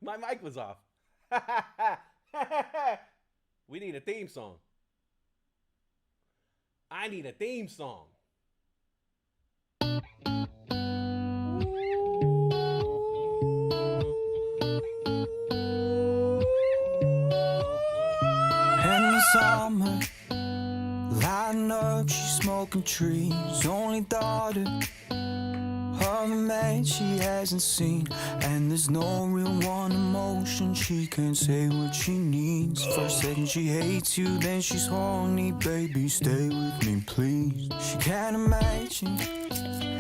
My mic was off. We need a theme song. I need a theme song. In the summer, lighting up, she's smoking trees. Only daughter of a man she hasn't seen. And there's no real one emotion, she can't say what she needs. First second she hates you, then she's horny. Baby, stay with me, please. She can't imagine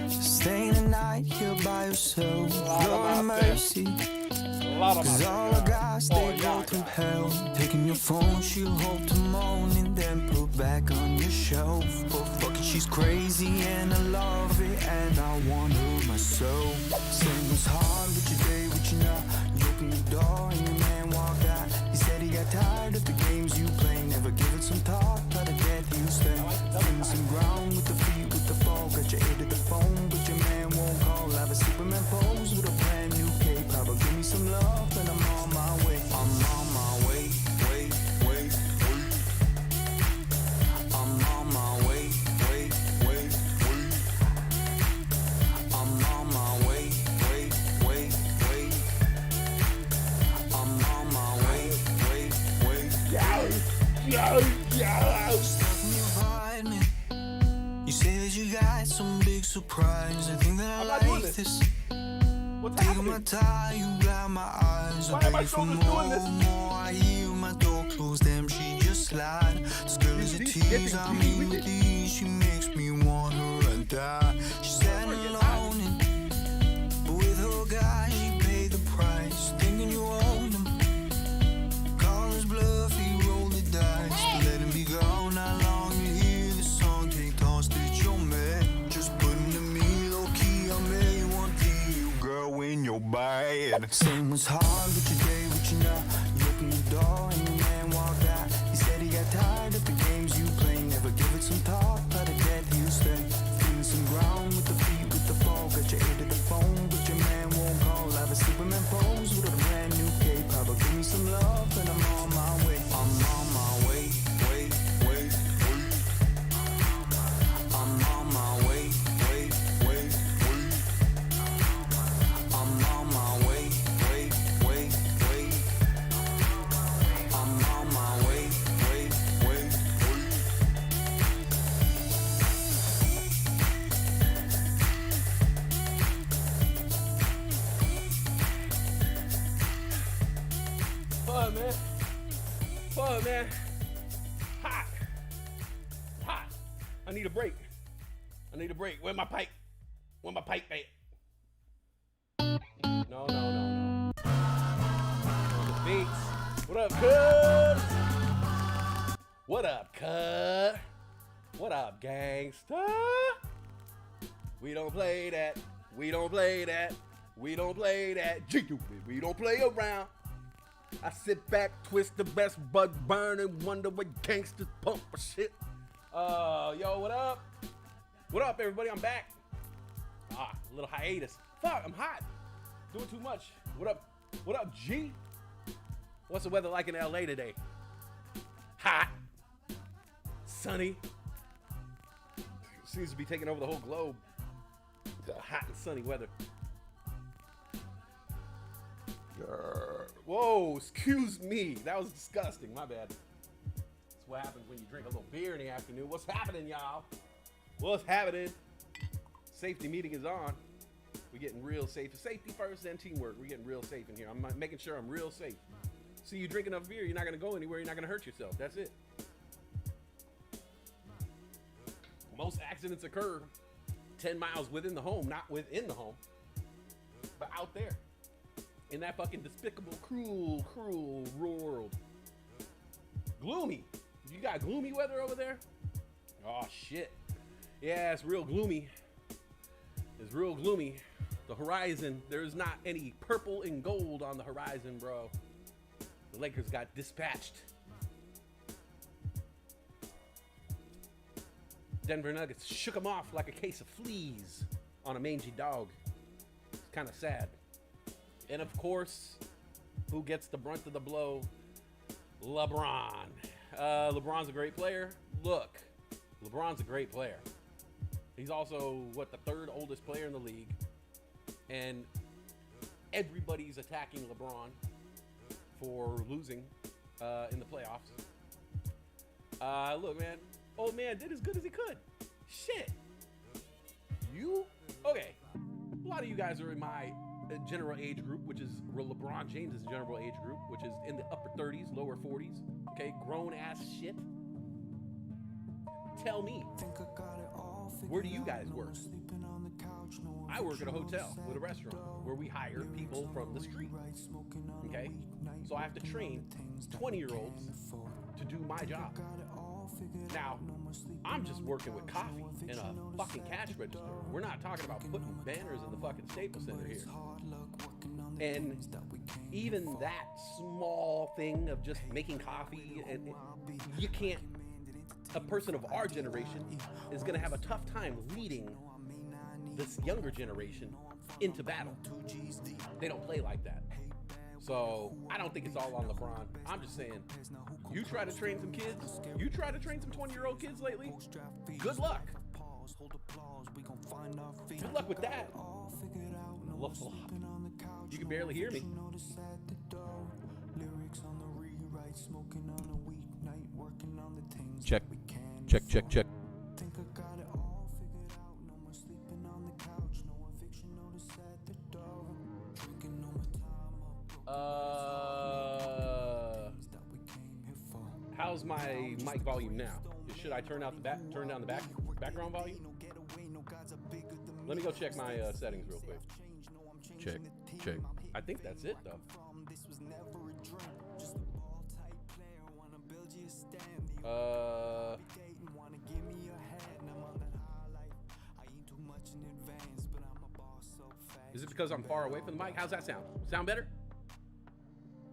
staying the night here by herself. Lord have mercy, cause all the guys, they go through hell. Taking your phone, she'll hold till morning, then put back on your shelf. But fuck it, she's crazy and I love it, and I want her myself. Saying it's hard with your day, with your night. You open the door and your man walked out. He said he got tired of the games you play. Never give it some thought, try to get used to. Feeling some ground with the feet, with the fall. Got your ear to the phone, but your man won't call. Have a Superman pose with a brand new K-pop. Give me some love and I'm on my way. I'm on my way, wait. I'm on my way, wait. I'm on my way, wait. I'm on my way, wait. Stuck in your apartment. You said you got some big surprise. I think that I like this. What's Taking my happening? time, you blind my eyes. Why I'm are my begging for shoulders doing more, this? more. I hear my door close, damn, she just lied. This girl is a tease, I mean with these. She makes me want her and die. She's standing alone, but with her guy, she paid the price. Thinking you own him. Call his bluff, he rolled the dice. But let him be gone, how long you hear the song? Take thoughts that you're mad. Just putting to me low key, I may want you, girl, when you're bad. Same was hard with your day, with your night. You open the door and your man walked out. He said he got tired of the games you play. Never give it some thought, try to get used to. Feeling some ground with the feet, with the fall. Got your ear to the phone, but your man won't call. Have a Superman pose with a brand new K-pop. Give me some love and I'm on my way. I'm on my way, wait. I'm on my way, wait. I'm on my way, wait. I'm on my way, wait. Fun, man. Hot. I need a break. Where's my pipe? Where's my pipe at? No. The beats. What up, cuz? What up, cuz? What up, gangsta? We don't play that. We don't play around. I sit back, twist the best bud burn, and wonder what gangsters pump for shit. Yo, what up? What up, everybody? I'm back. A little hiatus. Fuck, I'm hot. Doing too much. What up? What up, G? What's the weather like in LA today? Hot. Sunny. Seems to be taking over the whole globe. Hot and sunny weather. Whoa, excuse me. That was disgusting. My bad. That's what happens when you drink a little beer in the afternoon. What's happening, y'all? What's happening? Safety meeting is on. We're getting real safe. Safety first, then teamwork. We're getting real safe in here. I'm making sure I'm real safe. See, you drink enough beer, you're not going to go anywhere. You're not going to hurt yourself. That's it. Most accidents occur 10 miles within the home, not within the home, but out there. In that fucking despicable, cruel world. Gloomy. You got gloomy weather over there? Oh, shit. Yeah, it's real gloomy. It's real gloomy. The horizon, there's not any purple and gold on the horizon, bro. The Lakers got dispatched. Denver Nuggets shook them off like a case of fleas on a mangy dog. It's kind of sad. And of course, who gets the brunt of the blow? LeBron. LeBron's a great player. Look, LeBron's a great player. He's also, the third oldest player in the league. And everybody's attacking LeBron for losing in the playoffs. Look, man. Old man did as good as he could. Shit. You? Okay. A lot of you guys are in my general age group, which is LeBron James' general age group, which is in the upper 30s, lower 40s. Okay, grown ass shit. Tell me, where do you guys work? I work at a hotel with a restaurant where we hire people from the street. Okay, so I have to train 20-year-olds to do my job. Now, I'm just working with coffee and a fucking cash register. We're not talking about putting banners in the fucking Staples Center here. And even that small thing of just making coffee, and you can't, a person of our generation is going to have a tough time leading this younger generation into battle. They don't play like that. So I don't think it's all on LeBron. I'm just saying, you try to train some kids, you try to train some 20-year-old kids lately, good luck. Good luck with that. You can barely hear me. Check, check, check, check. How's my mic volume now? Should I turn down the background volume? Let me go check my settings real quick. Check. I think that's it though. Is it because I'm far away from the mic? How's that sound? Sound better?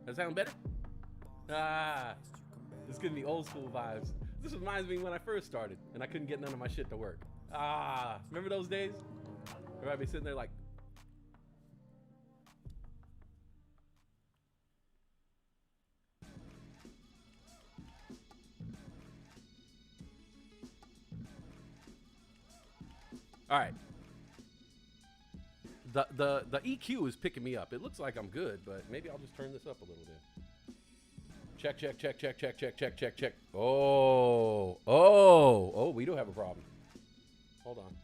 Does that sound better? This gives me old school vibes. This reminds me when I first started and I couldn't get none of my shit to work. Remember those days? Where I'd be sitting there like, all right. The EQ is picking me up. It looks like I'm good, but maybe I'll just turn this up a little bit. Check. Oh, we do have a problem. Hold on.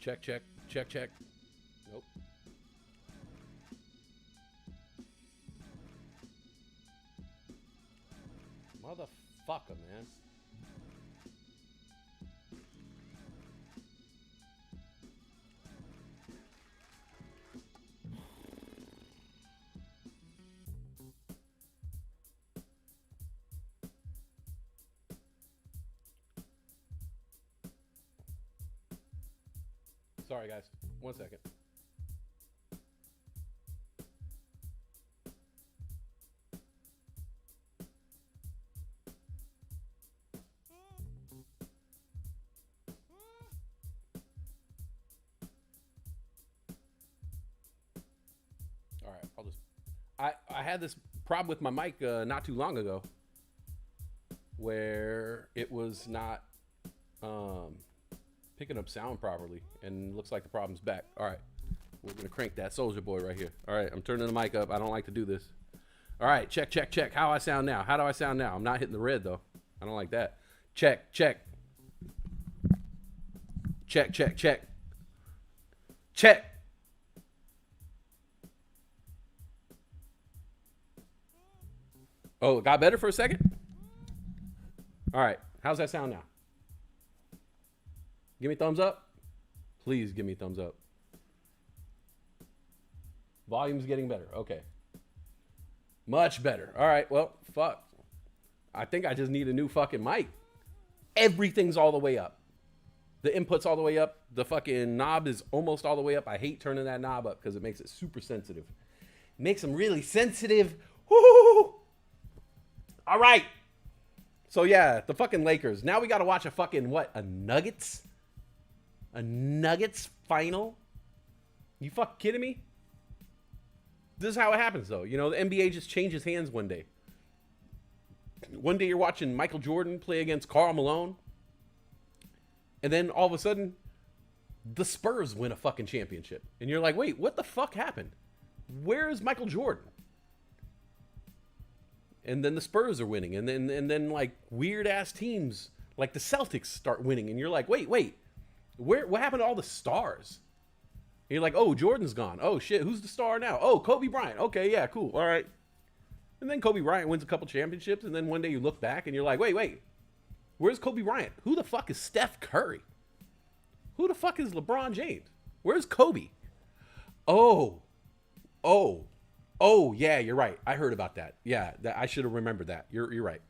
Check. Nope. Motherfucker, man. Sorry, guys. 1 second. All right, I'll just. I had this problem with my mic not too long ago, where it was not picking up sound properly, and looks like the problem's back. All right, we're gonna crank that Soldier Boy right here. All right, I'm turning the mic up. I don't like to do this. All right, check. How I sound now? How do I sound now? I'm not hitting the red though. I don't like that. Check. Oh, it got better for a second? All right, how's that sound now? Give me a thumbs up. Please give me a thumbs up. Volume's getting better. Okay. Much better. All right, well, fuck. I think I just need a new fucking mic. Everything's all the way up. The input's all the way up. The fucking knob is almost all the way up. I hate turning that knob up because it makes it super sensitive. Makes them really sensitive. Woo! All right. So yeah, the fucking Lakers. Now we got to watch a fucking what? A Nuggets? A Nuggets final? You fuck kidding me? This is how it happens, though. You know, the NBA just changes hands one day. One day you're watching Michael Jordan play against Karl Malone. And then all of a sudden, the Spurs win a fucking championship. And you're like, wait, what the fuck happened? Where is Michael Jordan? And then the Spurs are winning. And then like weird ass teams like the Celtics start winning. And you're like, wait, what happened to all the stars? And you're like, oh, Jordan's gone. Oh shit, who's the star now? Oh, Kobe Bryant. Okay, yeah, cool. All right. And then Kobe Bryant wins a couple championships. And then one day you look back and you're like, wait. Where's Kobe Bryant? Who the fuck is Steph Curry? Who the fuck is LeBron James? Where's Kobe? Oh, yeah, you're right. I heard about that. Yeah, I should have remembered that. You're right.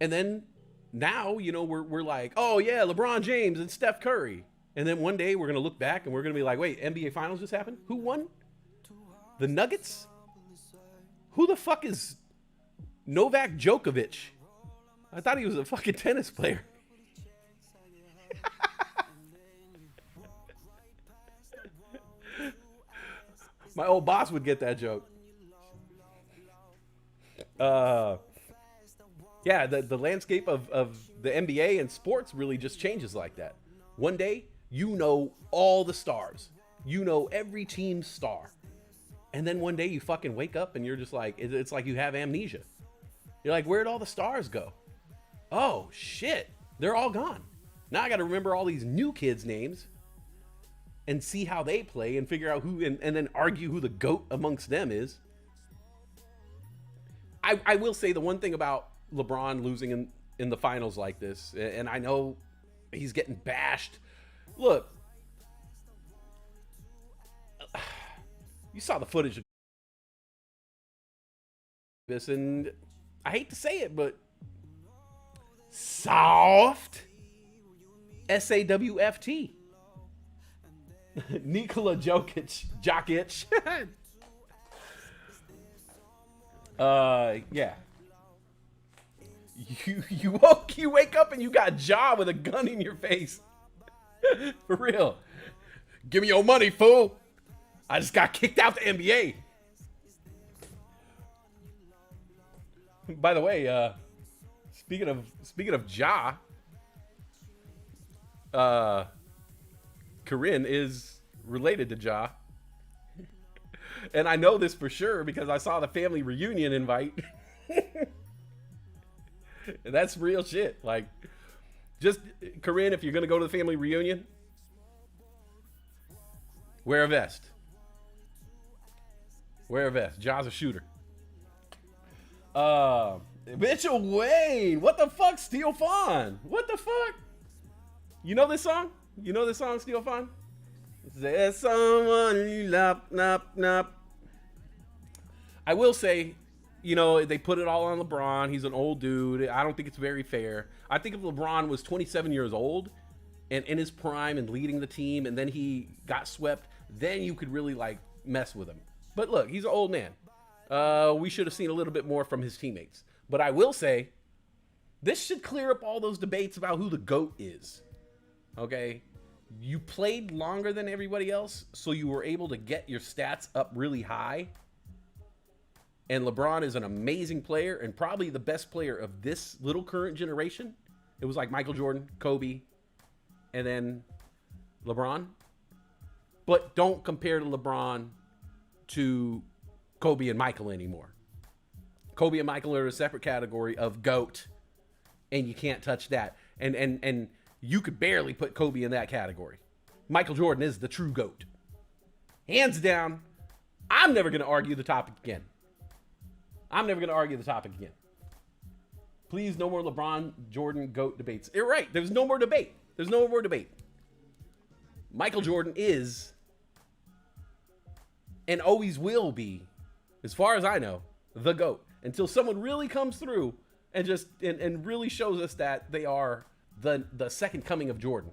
And then now, you know, we're like, oh yeah, LeBron James and Steph Curry. And then one day we're going to look back and we're going to be like, wait, NBA Finals just happened? Who won? The Nuggets? Who the fuck is Novak Djokovic? I thought he was a fucking tennis player. My old boss would get that joke. Yeah, the landscape of the NBA and sports really just changes like that. One day, you know all the stars. You know every team's star. And then one day you fucking wake up and you're just like, it's like you have amnesia. You're like, where'd all the stars go? Oh, shit. They're all gone. Now I got to remember all these new kids' names and see how they play and figure out who, and then argue who the GOAT amongst them is. I will say the one thing about LeBron losing in the finals like this, and I know he's getting bashed. Look, you saw the footage of this, and I hate to say it, but soft. SAWFT. Nikola Jokic. Yeah. You wake up and you got Ja with a gun in your face. For real. Give me your money, fool. I just got kicked out the NBA. By the way, speaking of Ja, Corinne is related to Ja. And I know this for sure because I saw the family reunion invite. And that's real shit. Like, just, Corinne, if you're going to go to the family reunion, wear a vest. Wear a vest. Ja's a shooter. Mitchell Wayne. What the fuck, Steel Fawn? What the fuck? You know this song? You know this song, Steel Fawn? There's someone you love, nop. I will say, you know, they put it all on LeBron. He's an old dude. I don't think it's very fair. I think if LeBron was 27 years old and in his prime and leading the team and then he got swept, then you could really, like, mess with him. But look, he's an old man. We should have seen a little bit more from his teammates. But I will say, this should clear up all those debates about who the GOAT is. Okay? You played longer than everybody else, so you were able to get your stats up really high. And LeBron is an amazing player and probably the best player of this little current generation. It was like Michael Jordan, Kobe, and then LeBron. But don't compare to LeBron to Kobe and Michael anymore. Kobe and Michael are a separate category of GOAT, and you can't touch that. And you could barely put Kobe in that category. Michael Jordan is the true GOAT. Hands down, I'm never going to argue the topic again. Please, no more LeBron, Jordan, GOAT debates. You're right. There's no more debate. Michael Jordan is and always will be, as far as I know, the GOAT. Until someone really comes through and just and really shows us that they are the second coming of Jordan.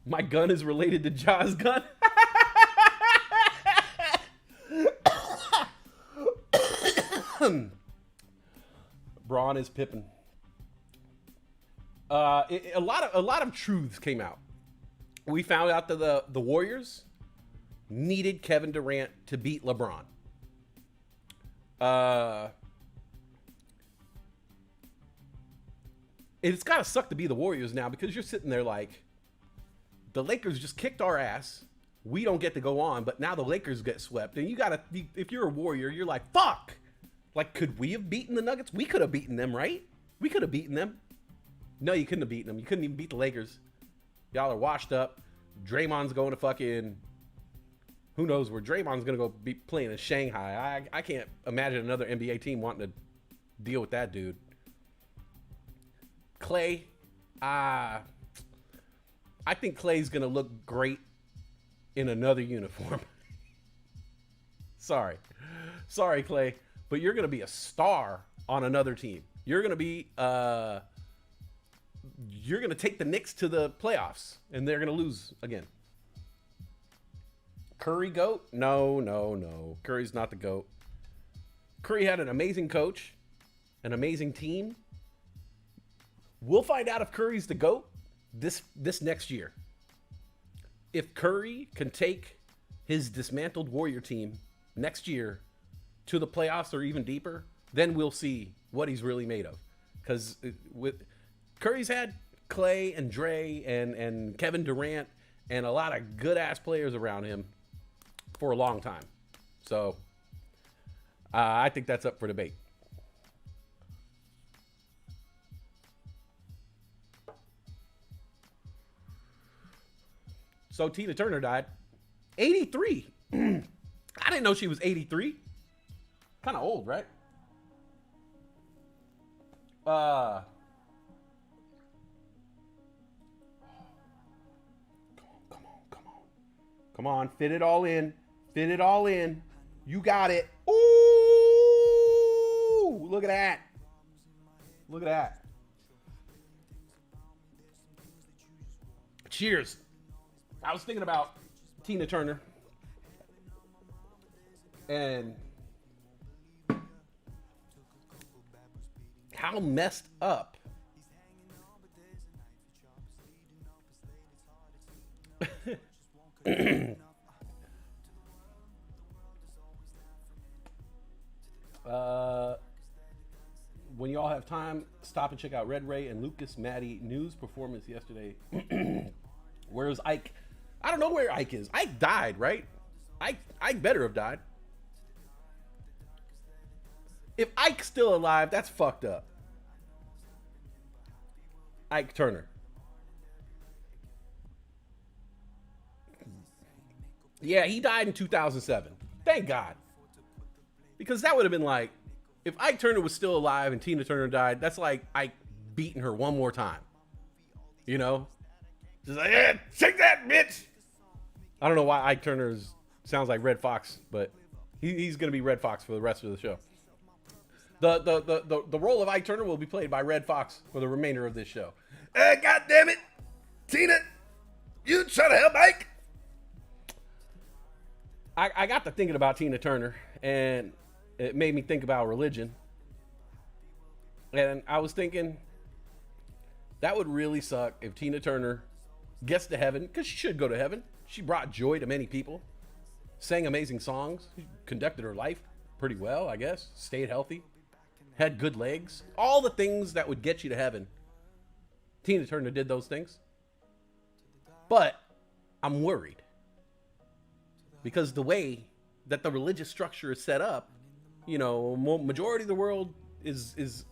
My gun is related to Ja's gun. Braun is Pippen. A lot of truths came out. We found out that the Warriors needed Kevin Durant to beat LeBron. It's gotta suck to be the Warriors now, because you're sitting there like, the Lakers just kicked our ass. We don't get to go on, but now the Lakers get swept. And you gotta, if you're a Warrior, you're like, fuck. Like, could we have beaten the Nuggets? We could have beaten them, right? We could have beaten them. No, you couldn't have beaten them. You couldn't even beat the Lakers. Y'all are washed up. Draymond's going to fucking, who knows where Draymond's going to go be playing in Shanghai. I can't imagine another NBA team wanting to deal with that dude. Clay, I think Clay's going to look great in another uniform. Sorry, Clay, but you're going to be a star on another team. You're going to be, you're going to take the Knicks to the playoffs, and they're going to lose again. Curry GOAT? No. Curry's not the GOAT. Curry had an amazing coach, an amazing team. We'll find out if Curry's the GOAT this next year. If Curry can take his dismantled Warrior team next year to the playoffs or even deeper, then we'll see what he's really made of. Because with Curry's had Clay and Dre and Kevin Durant and a lot of good-ass players around him for a long time. So I think that's up for debate. So Tina Turner died. 83. I didn't know she was 83. Kind of old, right? Come on. Fit it all in. You got it. Ooh, look at that. Cheers. I was thinking about Tina Turner and how messed up when y'all have time, stop and check out Red Ray and Lucas Maddie news performance yesterday. Where's Ike? I don't know where Ike is. Ike died, right? Ike better have died. If Ike's still alive, that's fucked up. Ike Turner. Yeah, he died in 2007. Thank God. Because that would have been like, if Ike Turner was still alive and Tina Turner died, that's like Ike beating her one more time. You know? Just like, yeah, shake that, bitch. I don't know why Ike Turner sounds like Red Fox, but he's going to be Red Fox for the rest of the show. The role of Ike Turner will be played by Red Fox for the remainder of this show. God damn it, Tina, you try to help Ike. I got to thinking about Tina Turner, and it made me think about religion. And I was thinking, that would really suck if Tina Turner gets to heaven, because she should go to heaven. She brought joy to many people, sang amazing songs, conducted her life pretty well, I guess, stayed healthy, had good legs, all the things that would get you to heaven. Tina Turner did those things. But I'm worried, because the way that the religious structure is set up, you know, majority of the world is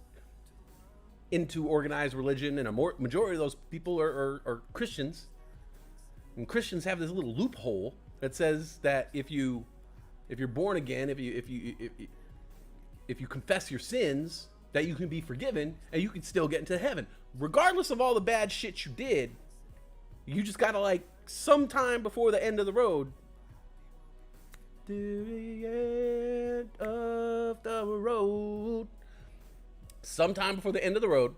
into organized religion, and a majority of those people are Christians. And Christians have this little loophole that says that if you're born again, if you confess your sins, that you can be forgiven and you can still get into heaven, regardless of all the bad shit you did. You just gotta, like, sometime before the end of the road. To the end of the road. Sometime before the end of the road,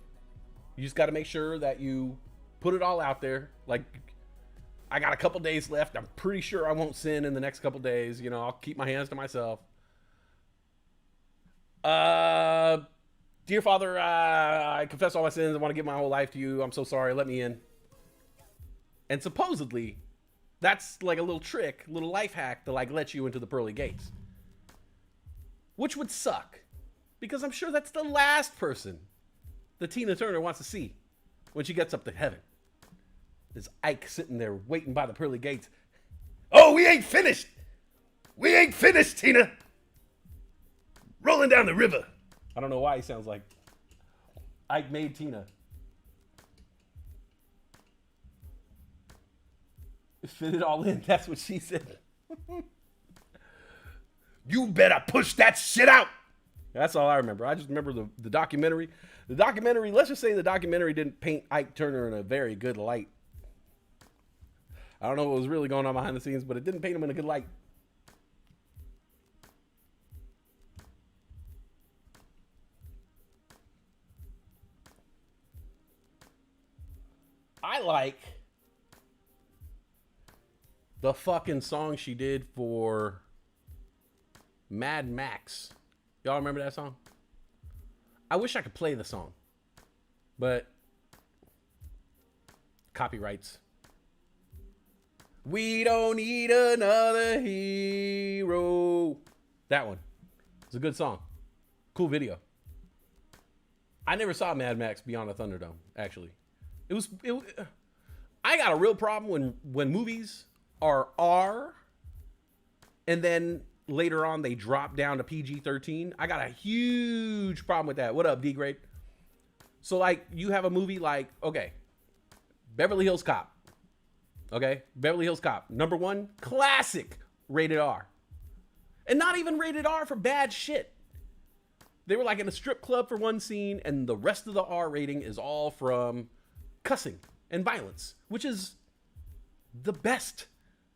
you just gotta make sure that you put it all out there. Like, I got a couple days left. I'm pretty sure I won't sin in the next couple days. You know, I'll keep my hands to myself. Dear Father, I confess all my sins. I want to give my whole life to you. I'm so sorry. Let me in. And supposedly, that's like a little trick, little life hack to like let you into the pearly gates. Which would suck. Because I'm sure that's the last person that Tina Turner wants to see when she gets up to heaven. Is Ike sitting there waiting by the pearly gates. Oh, we ain't finished. We ain't finished, Tina. Rolling down the river. I don't know why he sounds like Ike made Tina. Fit it all in. That's what she said. You better push that shit out. That's all I remember. I just remember the documentary. The documentary, let's just say the documentary didn't paint Ike Turner in a very good light. I don't know what was really going on behind the scenes, but it didn't paint him in a good light. I like the fucking song she did for Mad Max. Y'all remember that song? I wish I could play the song, but copyrights. We don't need another hero. That one. It's a good song. Cool video. I never saw Mad Max Beyond the Thunderdome, actually. I got a real problem when movies are R and then later on they drop down to PG-13. I got a huge problem with that. What up, D-Grade? So like you have a movie like, okay, Beverly Hills Cop. Okay, Beverly Hills Cop. Number 1, classic, rated R. And not even rated R for bad shit. They were like in a strip club for one scene and the rest of the R rating is all from cussing and violence, which is the best.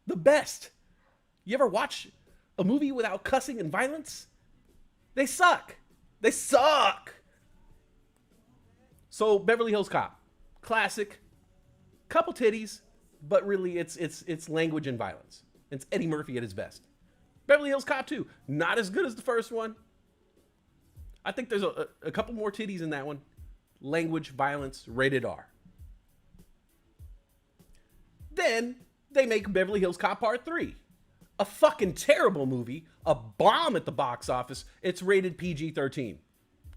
The best. You ever watch a movie without cussing and violence? They suck. They suck. So Beverly Hills Cop, classic, couple titties, but really it's language and violence. It's Eddie Murphy at his best. Beverly Hills Cop 2, not as good as the first one. I think there's a couple more titties in that one. Language, violence, rated R. Then they make Beverly Hills Cop Part 3. A fucking terrible movie. A bomb at the box office. It's rated PG-13.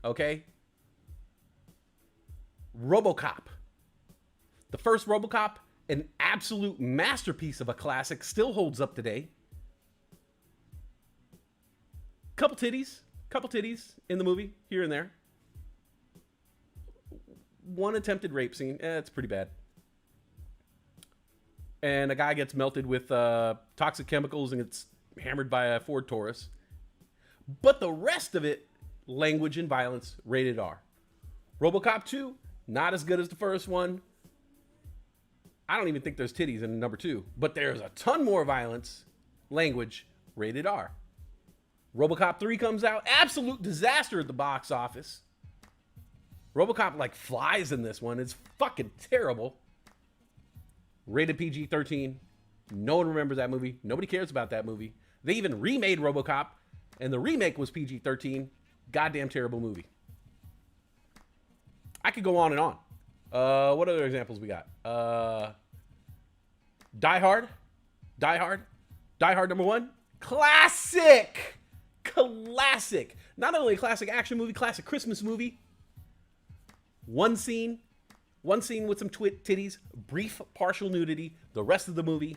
Okay? RoboCop. The first RoboCop, an absolute masterpiece of a classic, still holds up today. Couple titties in the movie, here and there. One attempted rape scene. It's pretty bad. And a guy gets melted with toxic chemicals and gets hammered by a Ford Taurus. But the rest of it, language and violence, rated R. RoboCop 2, not as good as the first one. I don't even think there's titties in number 2. But there's a ton more violence, language, rated R. RoboCop 3 comes out, absolute disaster at the box office. RoboCop like flies in this one. It's fucking terrible. Rated PG-13. No one remembers that movie. Nobody cares about that movie. They even remade RoboCop, and the remake was PG-13. Goddamn terrible movie. I could go on and on. What other examples we got? Die Hard. Die Hard number 1. Classic. Not only a classic action movie, classic Christmas movie. One scene with some titties, brief partial nudity, the rest of the movie,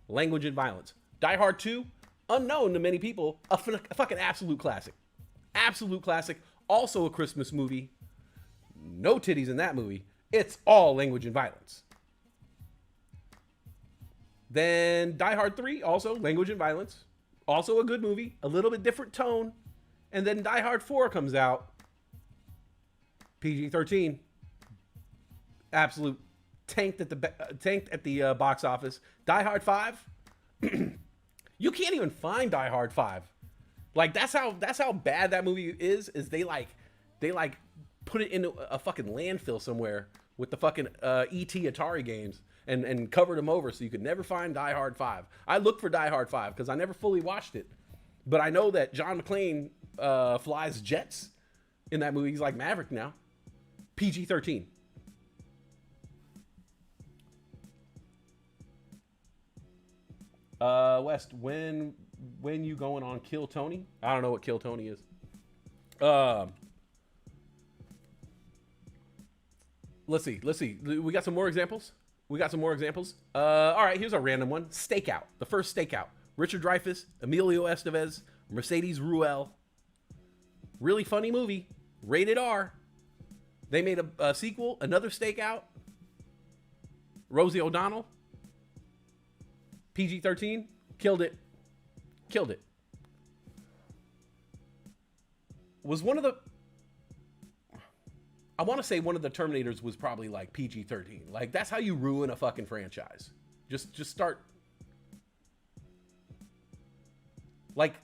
language and violence. Die Hard 2, unknown to many people, a fucking absolute classic. Absolute classic, also a Christmas movie. No titties in that movie. It's all language and violence. Then Die Hard 3, also language and violence. Also a good movie, a little bit different tone. And then Die Hard 4 comes out. PG-13. Absolute tanked at the box office. Die Hard 5. You can't even find Die Hard 5. Like that's how bad that movie is they put it in a fucking landfill somewhere with the fucking E.T. Atari games and covered them over so you could never find Die Hard 5. I looked for Die Hard 5 because I never fully watched it. But I know that John McClane flies jets in that movie. He's like Maverick now. PG-13. West, when you going on Kill Tony? I don't know what Kill Tony is. Let's see. We got some more examples. All right, here's a random one. Stakeout. The first Stakeout. Richard Dreyfuss, Emilio Estevez, Mercedes Ruehl. Really funny movie. Rated R. They made a sequel, another Stakeout. Rosie O'Donnell. PG-13. Killed it. Was one of the... I want to say one of the Terminators was probably like PG-13. Like, that's how you ruin a fucking franchise. Just start... Like,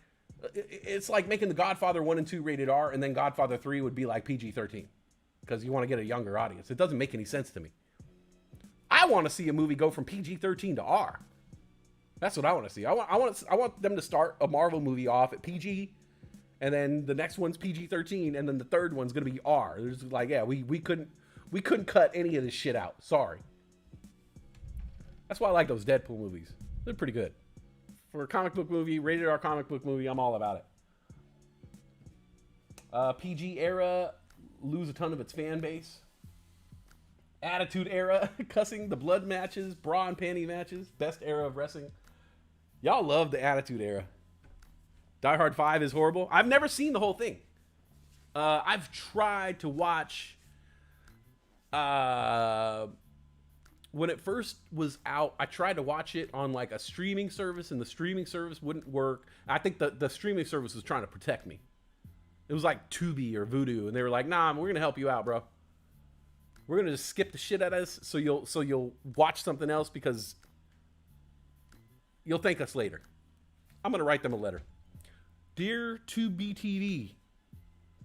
it's like making The Godfather 1 and 2 rated R, and then Godfather 3 would be like PG-13. Because you want to get a younger audience. It doesn't make any sense to me. I want to see a movie go from PG-13 to R. That's what I want to see. I want them to start a Marvel movie off at PG, and then the next one's PG-13, and then the third one's gonna be R. There's like, yeah, we couldn't cut any of this shit out. Sorry. That's why I like those Deadpool movies. They're pretty good. For a comic book movie, rated R comic book movie, I'm all about it. PG era, lose a ton of its fan base. Attitude era, cussing, the blood matches, bra and panty matches, best era of wrestling. Y'all love the Attitude era. Die Hard 5 is horrible. I've never seen the whole thing. I've tried to watch... when it first was out, I tried to watch it on like a streaming service, and the streaming service wouldn't work. I think the streaming service was trying to protect me. It was like Tubi or Vudu, and they were like, nah, we're going to help you out, bro. We're going to just skip the shit out of this so you'll watch something else because you'll thank us later. I'm going to write them a letter. Dear 2BTV,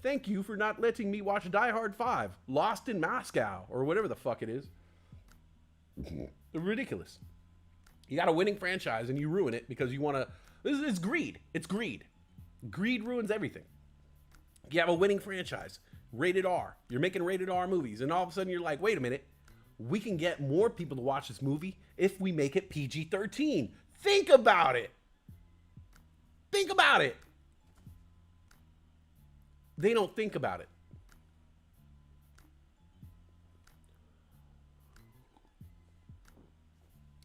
thank you for not letting me watch Die Hard 5, Lost in Moscow, or whatever the fuck it is. Ridiculous. You got a winning franchise and you ruin it because you want to... It's greed. It's greed. Greed ruins everything. You have a winning franchise. Rated R. You're making rated R movies, and all of a sudden you're like, wait a minute, we can get more people to watch this movie if we make it PG-13. Think about it. Think about it. They don't think about it.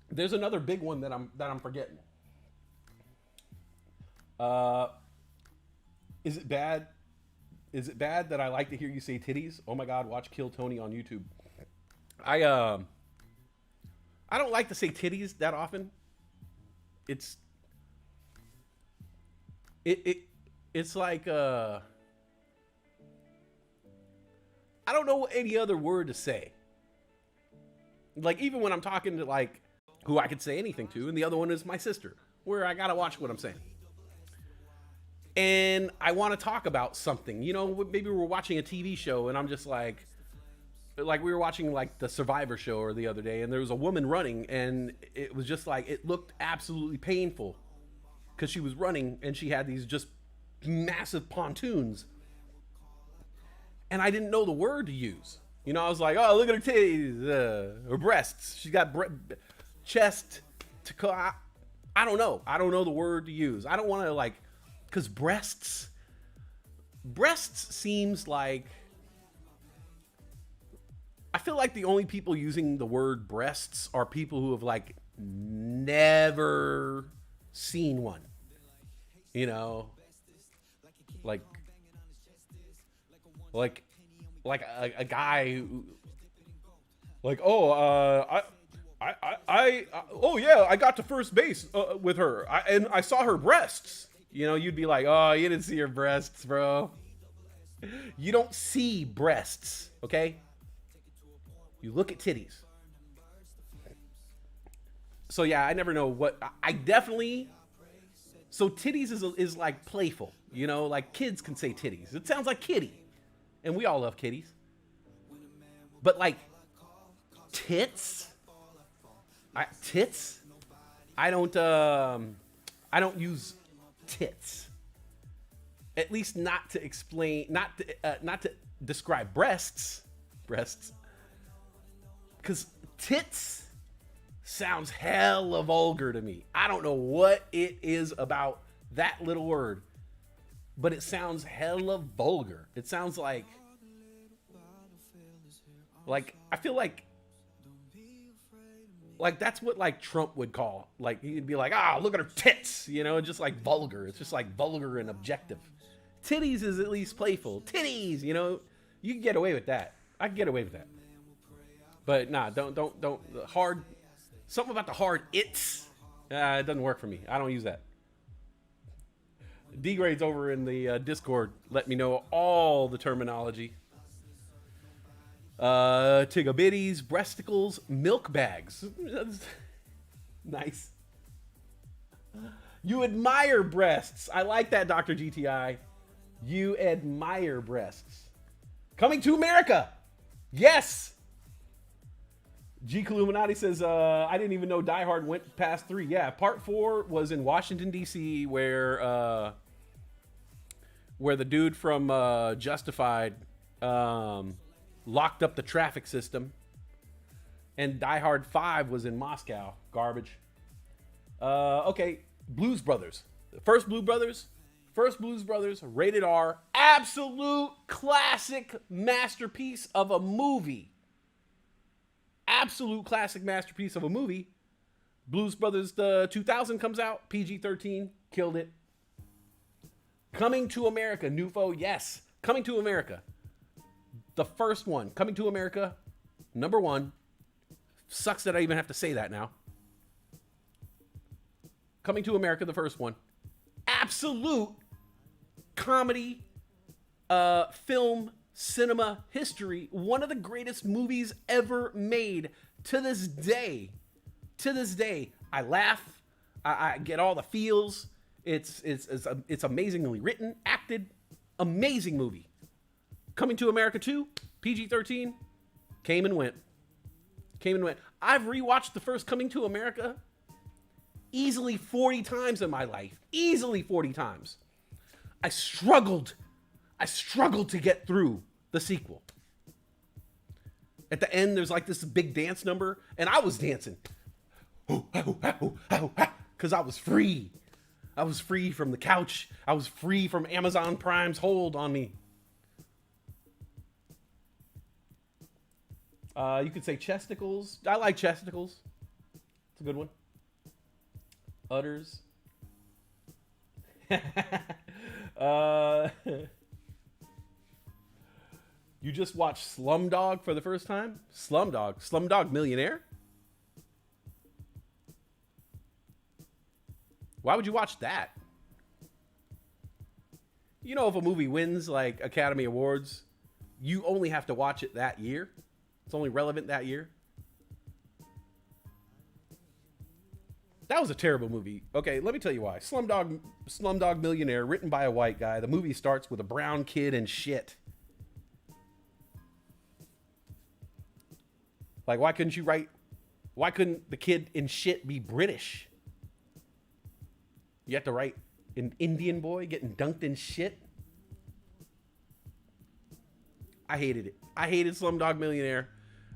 There's another big one that I'm forgetting. Is it bad? Is it bad that I like to hear you say titties? Oh my God, watch Kill Tony on YouTube. I don't like to say titties that often. It's like I don't know any other word to say. Like, even when I'm talking to like who I could say anything to, and the other one is my sister, where I gotta watch what I'm saying. And I want to talk about something, you know, maybe we're watching a TV show and I'm just like we were watching like the Survivor show or the other day, and there was a woman running, and it was just like, it looked absolutely painful because she was running and she had these just massive pontoons, and I didn't know the word to use. You know, I was like, oh, look at her titties, her breasts. She's got chest to, I don't know. I don't know the word to use. I don't want to like, because breasts seems like, I feel like the only people using the word breasts are people who have like never seen one, you know, like a guy who, like, oh, oh yeah, I got to first base with her, and I saw her breasts. You know, you'd be like, oh, you didn't see her breasts, bro. You don't see breasts, okay? You look at titties. So yeah, I never know what, I definitely, so titties is like playful, you know, like kids can say titties. It sounds like kitty, and we all love kitties. But like tits, I don't use tits. At least not to explain, not to describe breasts, because tits sounds hella vulgar to me. I don't know what it is about that little word, but it sounds hella vulgar. It sounds like I feel like that's what like Trump would call, like he'd be like, look at her tits, you know, just like vulgar. It's just like vulgar and objective. Titties is at least playful. Titties, you know, you can get away with that. I can get away with that. But nah, don't hard. Something about the hard it's. It doesn't work for me. I don't use that. D-Grades over in the Discord let me know all the terminology. Tigabitties, breasticles, milk bags. Nice. You admire breasts. I like that, Dr. GTI. You admire breasts. Coming to America. Yes. G Illuminati says, I didn't even know Die Hard went past 3. Yeah, part 4 was in Washington, D.C., where the dude from Justified locked up the traffic system. And Die Hard 5 was in Moscow. Garbage. Okay, Blues Brothers. First Blues Brothers, rated R. Absolute classic masterpiece of a movie. Absolute classic masterpiece of a movie. Blues Brothers 2000 comes out. PG-13. Killed it. Coming to America. Nufo. Yes. Coming to America. The first one. Coming to America. Number 1. Sucks that I even have to say that now. Coming to America. The first one. Absolute comedy film cinema history. One of the greatest movies ever made. To this day, I laugh. I get all the feels. It's amazingly written, acted. Amazing movie. Coming to America 2, PG-13, came and went. I've rewatched the first Coming to America easily 40 times in my life. Easily 40 times. I struggled to get through the sequel. At the end, there's like this big dance number, and I was dancing. Because I was free. I was free from the couch. I was free from Amazon Prime's hold on me. You could say chesticles. I like chesticles. It's a good one. Udders. You just watched Slumdog for the first time? Slumdog Millionaire? Why would you watch that? You know, if a movie wins like Academy Awards, you only have to watch it that year. It's only relevant that year. That was a terrible movie. Okay, let me tell you why. Slumdog Millionaire, written by a white guy. The movie starts with a brown kid and shit. Like, why couldn't the kid in shit be British? You have to write an Indian boy getting dunked in shit? I hated it. I hated Slumdog Millionaire.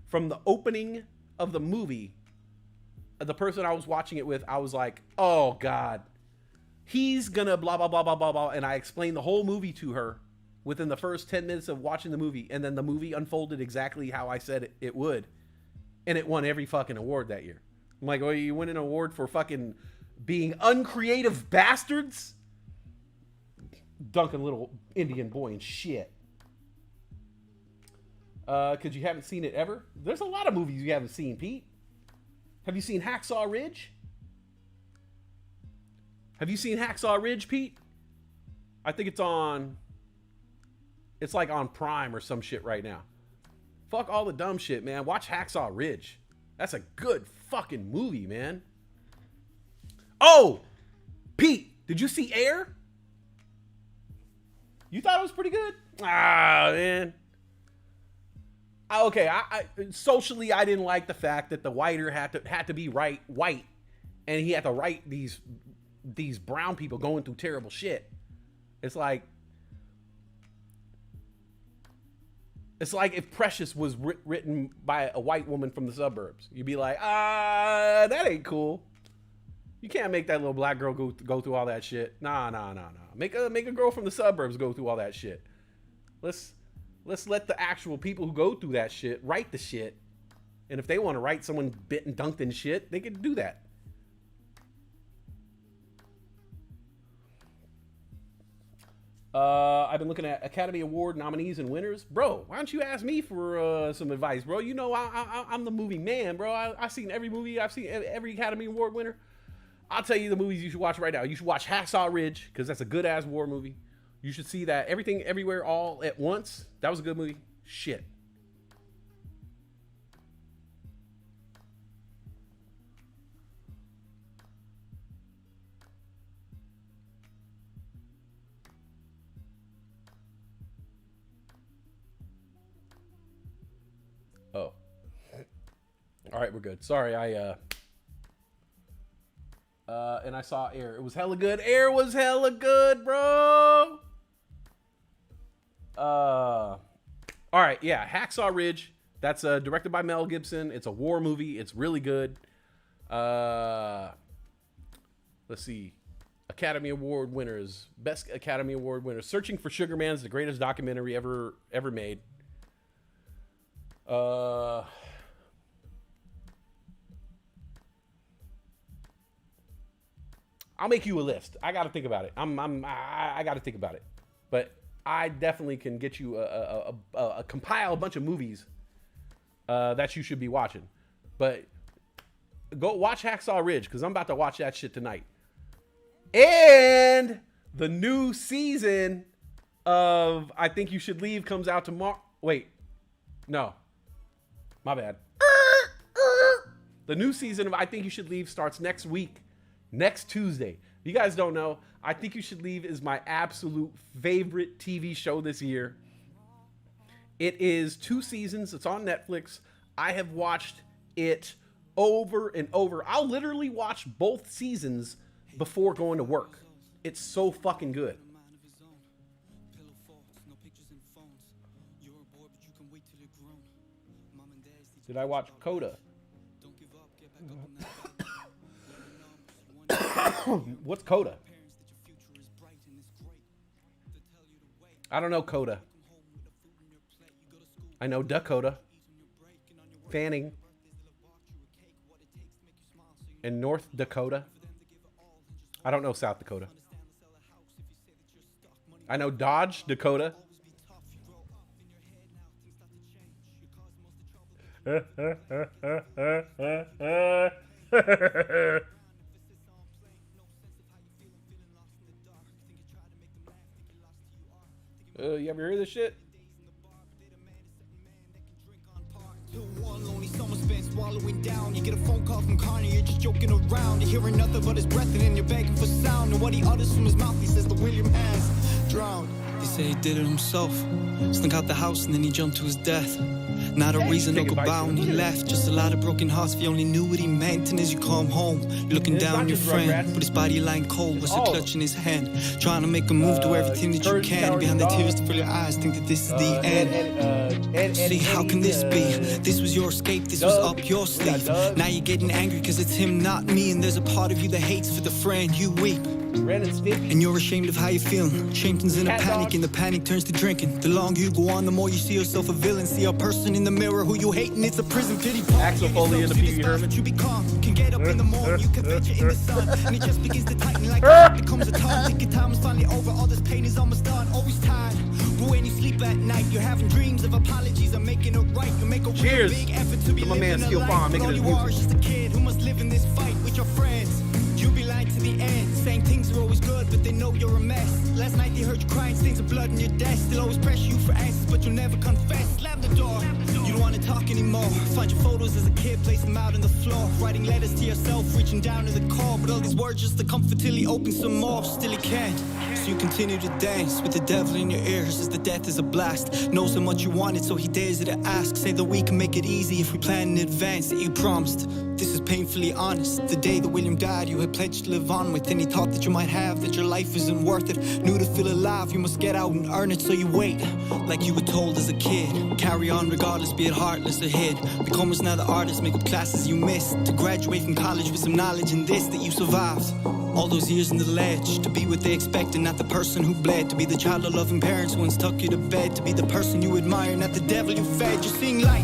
From the opening of the movie, the person I was watching it with, I was like, oh God, he's gonna blah, blah, blah, blah, blah, blah. And I explained the whole movie to her within the first 10 minutes of watching the movie. And then the movie unfolded exactly how I said it would. And it won every fucking award that year. I'm like, oh, you win an award for fucking being uncreative bastards? Dunking little Indian boy and shit. Because you haven't seen it ever? There's a lot of movies you haven't seen, Pete. Have you seen Hacksaw Ridge? Have you seen Hacksaw Ridge, Pete? I think it's like on Prime or some shit right now. Fuck all the dumb shit, man. Watch Hacksaw Ridge. That's a good fucking movie, man. Oh! Pete, did you see Air? You thought it was pretty good? Ah, man. Okay, I socially I didn't like the fact that the whiter had to be white, and he had to write these brown people going through terrible shit. It's like It's like if Precious was written by a white woman from the suburbs. You'd be like, that ain't cool. You can't make that little black girl go through all that shit. Nah. Make a girl from the suburbs go through all that shit. Let's let the actual people who go through that shit write the shit. And if they want to write someone bit and dunked in shit, they can do that. I've been looking at Academy Award nominees and winners. Bro, why don't you ask me for some advice, bro? You know I'm the movie man, bro. I've seen every movie. I've seen every Academy Award winner. I'll tell you the movies you should watch right now. You should watch Hacksaw Ridge, because that's a good-ass war movie. You should see that. Everything, Everywhere, All at Once. That was a good movie. Shit. Oh. All right, we're good. Sorry, and I saw Air. It was hella good. Air was hella good, bro. All right, yeah. Hacksaw Ridge. That's directed by Mel Gibson. It's a war movie. It's really good. Let's see. Academy Award winners. Best Academy Award winners. Searching for Sugar Man is the greatest documentary ever made. I'll make you a list. I got to think about it. I got to think about it. But I definitely can get you compile a bunch of movies that you should be watching. But go watch Hacksaw Ridge, because I'm about to watch that shit tonight. And the new season of I Think You Should Leave comes out tomorrow. Wait. No. My bad. The new season of I Think You Should Leave starts next week. Next Tuesday. If you guys don't know, I Think You Should Leave is my absolute favorite TV show this year. It is 2 seasons. It's on Netflix. I have watched it over and over. I'll literally watch both seasons before going to work. It's so fucking good. Did I watch Coda? What's Coda? I don't know Coda. I know Dakota, Fanning, and North Dakota. I don't know South Dakota. I know Dodge, Dakota. You ever hear this shit? Lonely summer spent swallowing down. You get a phone call from Connie, you're just joking around. You're hearing nothing but his breath, and then you're begging for sound. And what he utters from his mouth, he says the William has drowned. They say he did it himself. Snuck out the house and then he jumped to his death. Not a reason or goodbye when he left. Just a lot of broken hearts if you only knew what he meant. And as you come home, you're looking down your friend, but his body lying cold was a clutch in his hand. Trying to make a move, do everything that you can. Behind the tears to fill your eyes, think that this is the end. See, how can this be? This was your escape, this was up your sleeve. Now you're getting angry cause it's him, not me. And there's a part of you that hates for the friend you weep. And you're ashamed of how you feel. Shame turns into panic, and the panic turns to drinking. The longer you go on, the more you see yourself a villain. See a person in the mirror who you hate, and it's a prison pity park. Axel Foley and the Pee Wee Herman. You become, can get up in the morning, you can venture in the sun, and it just begins to tighten like it becomes a tongue. Thinking time is finally over, all this pain is almost done. Always tired, but when you sleep at night, you're having dreams of apologies and making it right. You make a real big effort to be living a life, but all you are is just a kid who must live in this fight with your friends. You be lying to the end, saying things are always good, but they know you're a mess. Last night they heard you crying, stains of blood in your desk. They'll always pressure you for answers, but you'll never confess. Slam the door, you don't want to talk anymore. Find your photos as a kid, place them out on the floor. Writing letters to yourself, reaching down to the core. But all these words just to comfort till he opens some more. Still he can't, so you continue to dance with the devil in your ears as the death is a blast. Knows how much you want it, so he dares you to ask. Say that we can make it easy if we plan in advance, that you promised. This is painfully honest. The day that William died, you had pledged to live on with any thought that you might have that your life isn't worth it. Knew to feel alive, you must get out and earn it, so you wait. Like you were told as a kid. Carry on regardless, be it heartless or hid. Become as now the artist, make up classes you missed. To graduate from college with some knowledge in this that you survived. All those years in the ledge, to be what they expected, not the person who bled. To be the child of loving parents who once tuck you to bed. To be the person you admire, not the devil you fed. You're seeing light,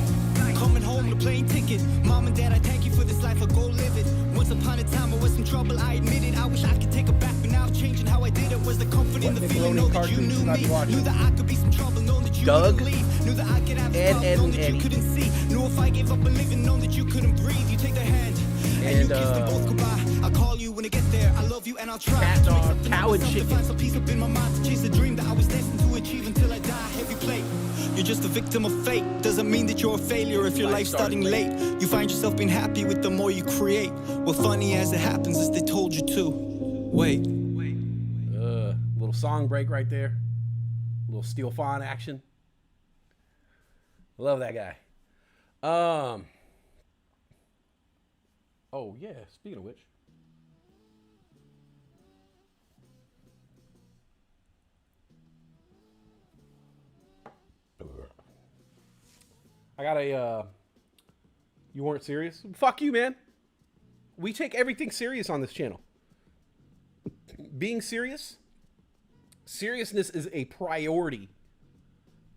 coming home, the plane ticket. Mom and dad, I thank you for this life, I'll go live it. Once upon a time I was in trouble, I admit it. I wish I could take it back, but now changing how I did it was the comfort in the feeling. Know that you knew me, knew that I could be some trouble, know that you couldn't leave. Knew that I could have a problem, know that you couldn't see. Knew if I gave up on living, know that you couldn't breathe. You take their hand and you kiss them both goodbye. I'll call you when I get there, I love you and I'll try Cat to make dog, something cow and of myself, to chicken. find some peace up in my mind, to chase a dream that I was destined to achieve until I die. Heavy plate, you're just a victim of fate. Doesn't mean that you're a failure if your life's starting late. You find yourself being happy with the more you create. Well, funny as it happens is they told you to wait. Little song break right there. Little Steel Fawn action. Love that guy. Oh yeah, speaking of which. I got a you weren't serious? Fuck you, man. We take everything serious on this channel. Being serious, seriousness is a priority.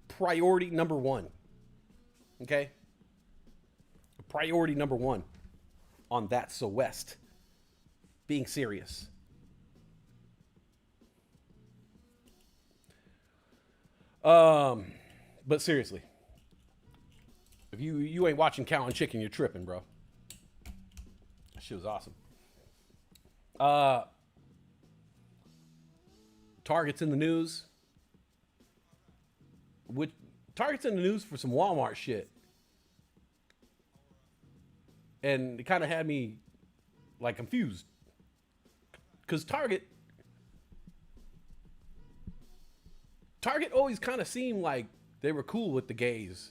Priority number one. Okay? Priority number one on That's So West. Being serious. But seriously, if you ain't watching Cow and Chicken, you're tripping, bro. That shit was awesome. Target's in the news. Target's in the news for some Walmart shit. And it kind of had me like confused. Because Target always kind of seemed like they were cool with the gays.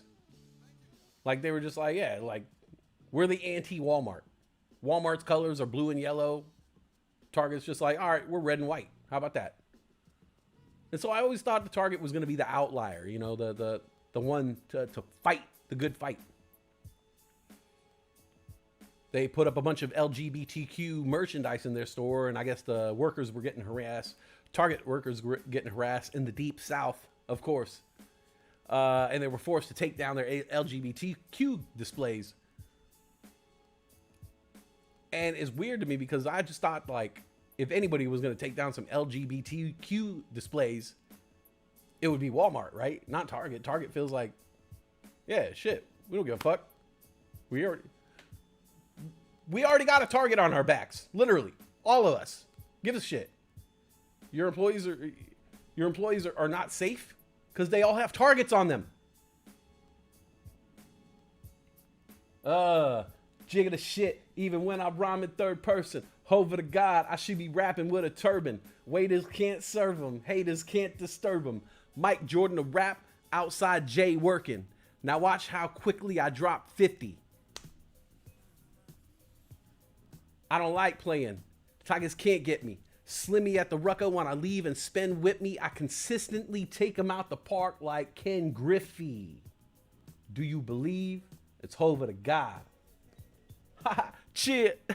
Like they were just like, yeah, like we're the anti-Walmart. Walmart's colors are blue and yellow. Target's just like, all right, we're red and white. How about that? And so I always thought the Target was going to be the outlier, you know, the one to fight the good fight. They put up a bunch of LGBTQ merchandise in their store, and I guess the workers were getting harassed. Target workers were getting harassed in the deep South, of course. And they were forced to take down their LGBTQ displays. And it's weird to me because I just thought, like, if anybody was going to take down some LGBTQ displays, it would be Walmart, right? Not Target. Target feels like, yeah, shit, we don't give a fuck. We already got a target on our backs. Literally. All of us. Give us shit. Your employees are not safe because they all have targets on them. Jigga the shit. Even when I rhyme in third person. Over to God, I should be rapping with a turban. Waiters can't serve them. Haters can't disturb them. Mike Jordan to rap. Outside Jay working. Now watch how quickly I drop 50. I don't like playing. Tigers can't get me. Slimmy at the rucker when I leave and spend with me. I consistently take him out the park like Ken Griffey. Do you believe? It's Hova to God. Shit.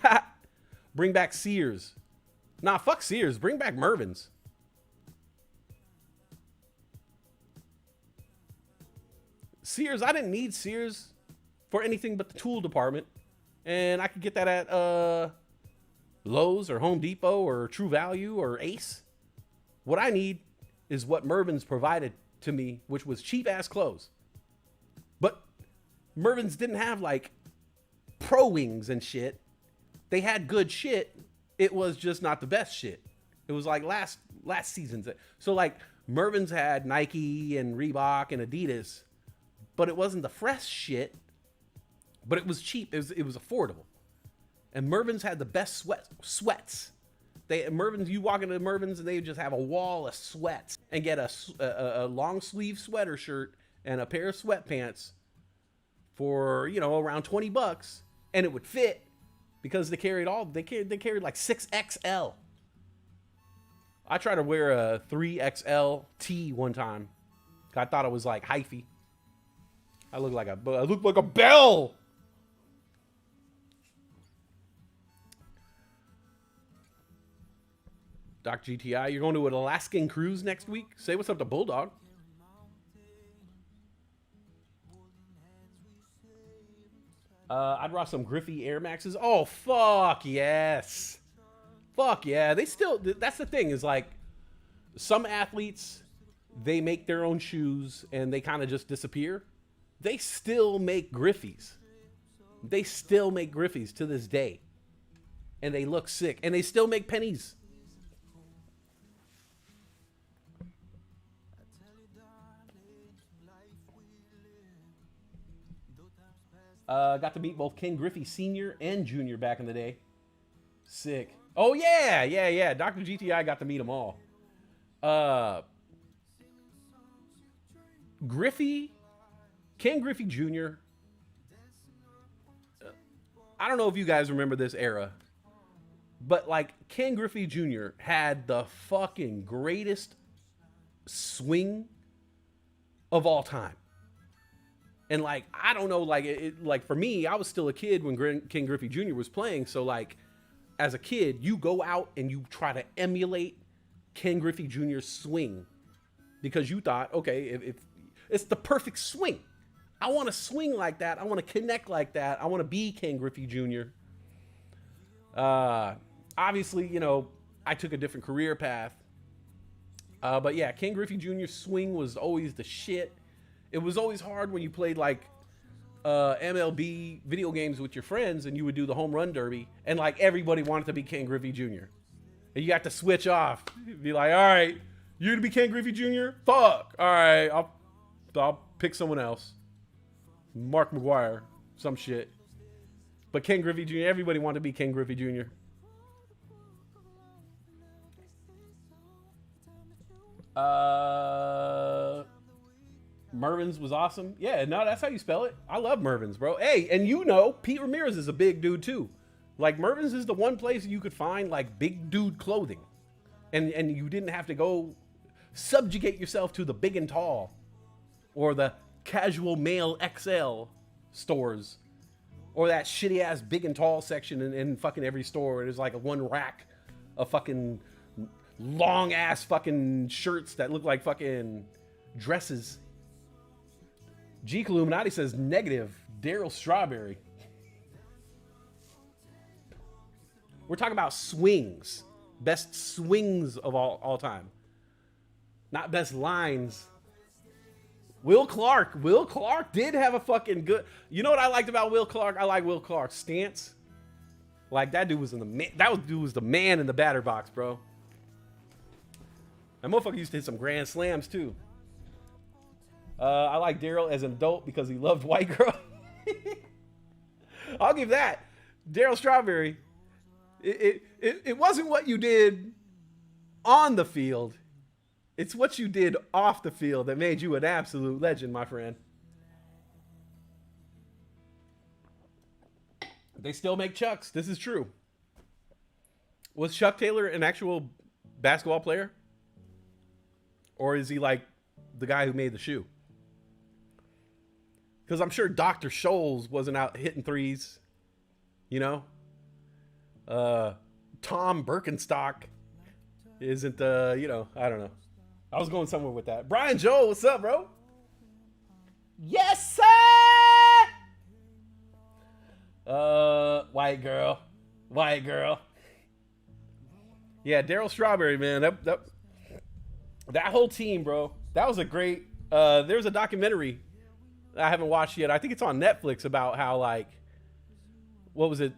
Bring back Sears. Nah, fuck Sears. Bring back Mervin's. Sears, I didn't need Sears for anything but the tool department. And I could get that at Lowe's or Home Depot or True Value or Ace. What I need is what Mervin's provided to me, which was cheap ass clothes. But Mervin's didn't have like pro wings and shit. They had good shit. It was just not the best shit. It was like last season's. So like Mervin's had Nike and Reebok and Adidas, but it wasn't the fresh shit. But it was cheap. It was affordable. And Mervin's had the best sweats. Mervin's, you walk into Mervin's and they just have a wall of sweats and get a long sleeve sweater shirt and a pair of sweatpants for, you know, around $20, and it would fit because they carried like 6XL. I tried to wear a 3XL T one time. I thought it was like hyphy. I look like a bell. Doc GTI, you're going to an Alaskan cruise next week? Say what's up to Bulldog. I'd rock some Griffey Air Maxes. Oh, fuck yes. Fuck yeah. They still, that's the thing, is like, some athletes, they make their own shoes and they kind of just disappear. They still make Griffies. They still make Griffies to this day. And they look sick. And they still make pennies. Got to meet both Ken Griffey Sr. and Jr. back in the day. Sick. Oh, yeah. Dr. GTI got to meet them all. Ken Griffey Jr. I don't know if you guys remember this era, but like Ken Griffey Jr. had the fucking greatest swing of all time. And like, I don't know, like like for me, I was still a kid when Ken Griffey Jr. was playing. So like, as a kid, you go out and you try to emulate Ken Griffey Jr.'s swing because you thought, okay, if it's the perfect swing. I want to swing like that. I want to connect like that. I want to be Ken Griffey Jr. Obviously, you know, I took a different career path. But yeah, Ken Griffey Jr.'s swing was always the shit. It was always hard when you played like MLB video games with your friends and you would do the home run derby and like everybody wanted to be Ken Griffey Jr. And you got to switch off. Be like, all right, you're gonna be Ken Griffey Jr.? Fuck. All right, I'll pick someone else. Mark McGuire, some shit. But Ken Griffey Jr., everybody wanted to be Ken Griffey Jr. Mervyn's was awesome. Yeah, no, that's how you spell it. I love Mervyn's, bro. Hey, and you know, Pete Ramirez is a big dude too. Like Mervyn's is the one place you could find like big dude clothing. And you didn't have to go subjugate yourself to the big and tall or the casual male XL stores or that shitty ass big and tall section in fucking every store where there's like a one rack of fucking long ass fucking shirts that look like fucking dresses. G Illuminati says negative. Daryl Strawberry. We're talking about swings. Best swings of all time. Not best lines. Will Clark did have a fucking good. You know what I liked about Will Clark? I like Will Clark's stance. Like that dude was the man in the batter box, bro. That motherfucker used to hit some grand slams too. I like Daryl as an adult because he loved white girl. I'll give that. Daryl Strawberry. It wasn't what you did on the field. It's what you did off the field that made you an absolute legend, my friend. They still make Chucks. This is true. Was Chuck Taylor an actual basketball player? Or is he like the guy who made the shoe? Because I'm sure Dr. Scholl's wasn't out hitting threes. You know? Tom Birkenstock isn't, you know, I don't know. I was going somewhere with that. Brian Joel, what's up, bro? Yes, sir! White girl. Yeah, Daryl Strawberry, man. That whole team, bro. That was a great, there's a documentary I haven't watched yet. I think it's on Netflix about how, like, what was it?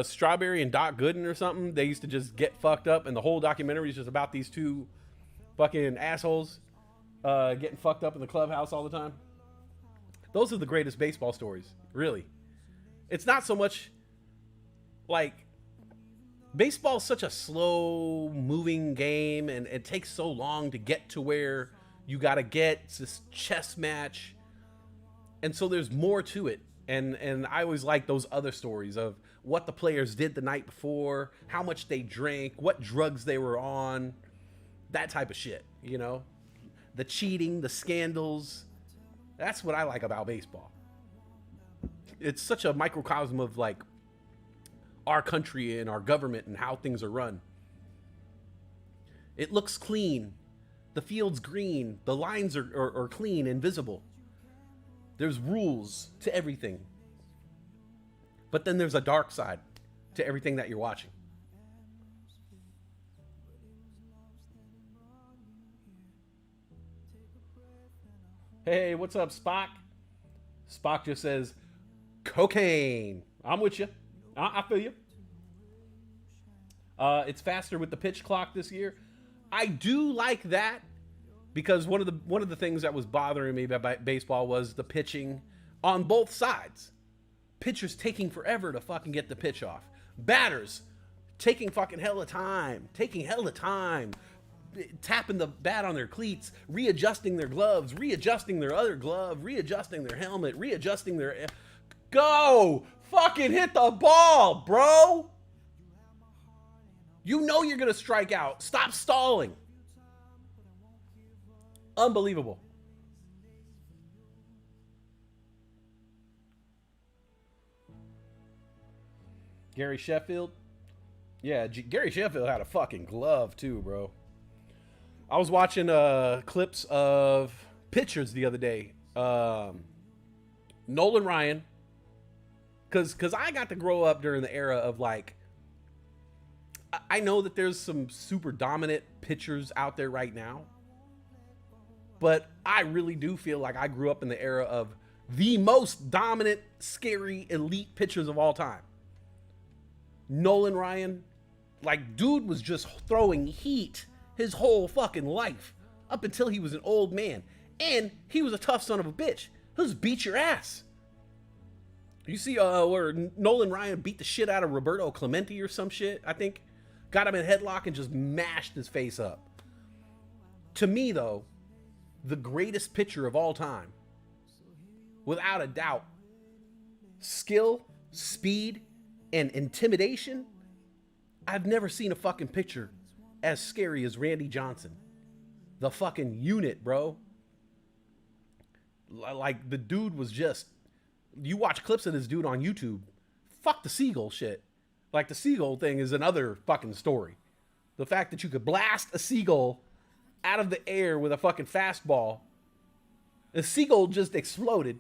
Strawberry and Doc Gooden or something. They used to just get fucked up, and the whole documentary is just about these two fucking assholes getting fucked up in the clubhouse all the time. Those are the greatest baseball stories, really. It's not so much like baseball's such a slow moving game, and it takes so long to get to where you got to get. It's this chess match. And so there's more to it And I always like those other stories of what the players did the night before, how much they drank, what drugs they were on, that type of shit, you know? The cheating, the scandals. That's what I like about baseball. It's such a microcosm of like our country and our government and how things are run. It looks clean. The field's green. The lines are clean and visible. There's rules to everything. But then there's a dark side to everything that you're watching. Hey, what's up, Spock? Spock just says, cocaine. I'm with you. I feel you. It's faster with the pitch clock this year. I do like that because one of the things that was bothering me about baseball was the pitching on both sides. Pitchers taking forever to fucking get the pitch off. Batters taking fucking hella time. Tapping the bat on their cleats, readjusting their gloves, readjusting their other glove, readjusting their helmet, readjusting their... Go! Fucking hit the ball, bro! You know you're gonna strike out. Stop stalling. Unbelievable. Gary Sheffield. Yeah, Gary Sheffield had a fucking glove too, bro. I was watching clips of pitchers the other day. Nolan Ryan. Because I got to grow up during the era of like... I know that there's some super dominant pitchers out there right now. But I really do feel like I grew up in the era of the most dominant, scary, elite pitchers of all time. Nolan Ryan. Like, dude was just throwing heat his whole fucking life up until he was an old man. And he was a tough son of a bitch. He'll just beat your ass. You see where Nolan Ryan beat the shit out of Roberto Clemente or some shit, I think. Got him in headlock and just mashed his face up. To me, though, the greatest pitcher of all time, without a doubt, skill, speed, and intimidation, I've never seen a fucking pitcher as scary as Randy Johnson. The fucking unit, bro. Like, the dude was just... You watch clips of this dude on YouTube. Fuck the seagull shit. Like, the seagull thing is another fucking story. The fact that you could blast a seagull out of the air with a fucking fastball. The seagull just exploded.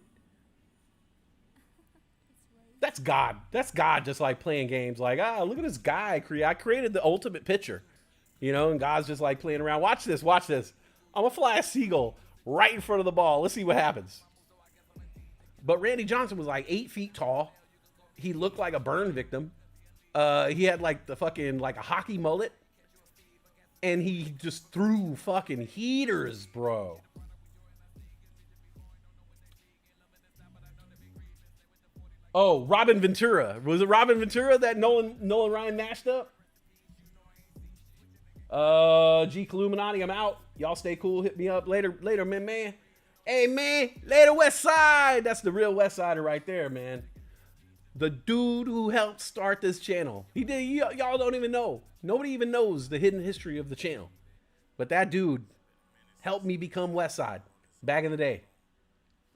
That's God. That's God just like playing games. Like, look at this guy. I created the ultimate pitcher. You know, and God's just like playing around. Watch this. Watch this. I'm going to fly a seagull right in front of the ball. Let's see what happens. But Randy Johnson was like 8 feet tall. He looked like a burn victim. He had like the fucking, like a hockey mullet. And he just threw fucking heaters, bro. Oh, Robin Ventura. Was it Robin Ventura that Nolan Ryan mashed up? G Illuminati, I'm out. Y'all stay cool. Hit me up later, man. Hey, man, later, Westside. That's the real Westsider right there, man. The dude who helped start this channel. He did. Y'all don't even know. Nobody even knows the hidden history of the channel. But that dude helped me become Westside back in the day.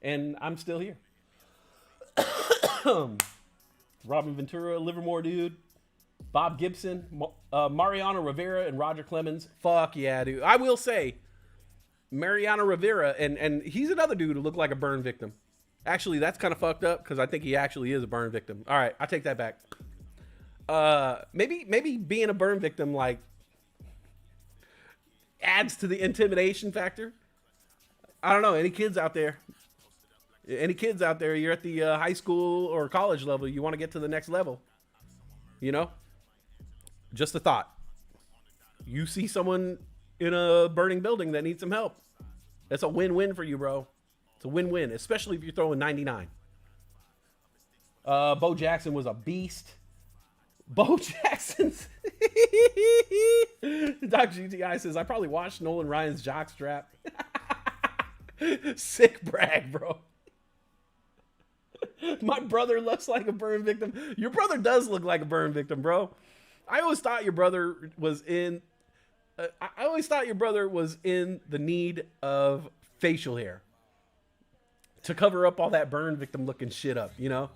And I'm still here. Robin Ventura, Livermore dude. Bob Gibson, Mariano Rivera, and Roger Clemens. Fuck yeah, dude. I will say, Mariano Rivera, and he's another dude who looked like a burn victim. Actually, that's kind of fucked up because I think he actually is a burn victim. All right, I take that back. Maybe being a burn victim like adds to the intimidation factor. I don't know. Any kids out there? You're at the high school or college level. You want to get to the next level. You know? Just a thought. You see someone in a burning building that needs some help. That's a win-win for you, bro. It's a win-win, especially if you're throwing 99. Bo Jackson was a beast. Bo Jackson's... Doc GTI says, I probably watched Nolan Ryan's jockstrap. Sick brag, bro. My brother looks like a burn victim. Your brother does look like a burn victim, bro. I always thought your brother was in. I always thought your brother was in the need of facial hair to cover up all that burn victim looking shit up, you know?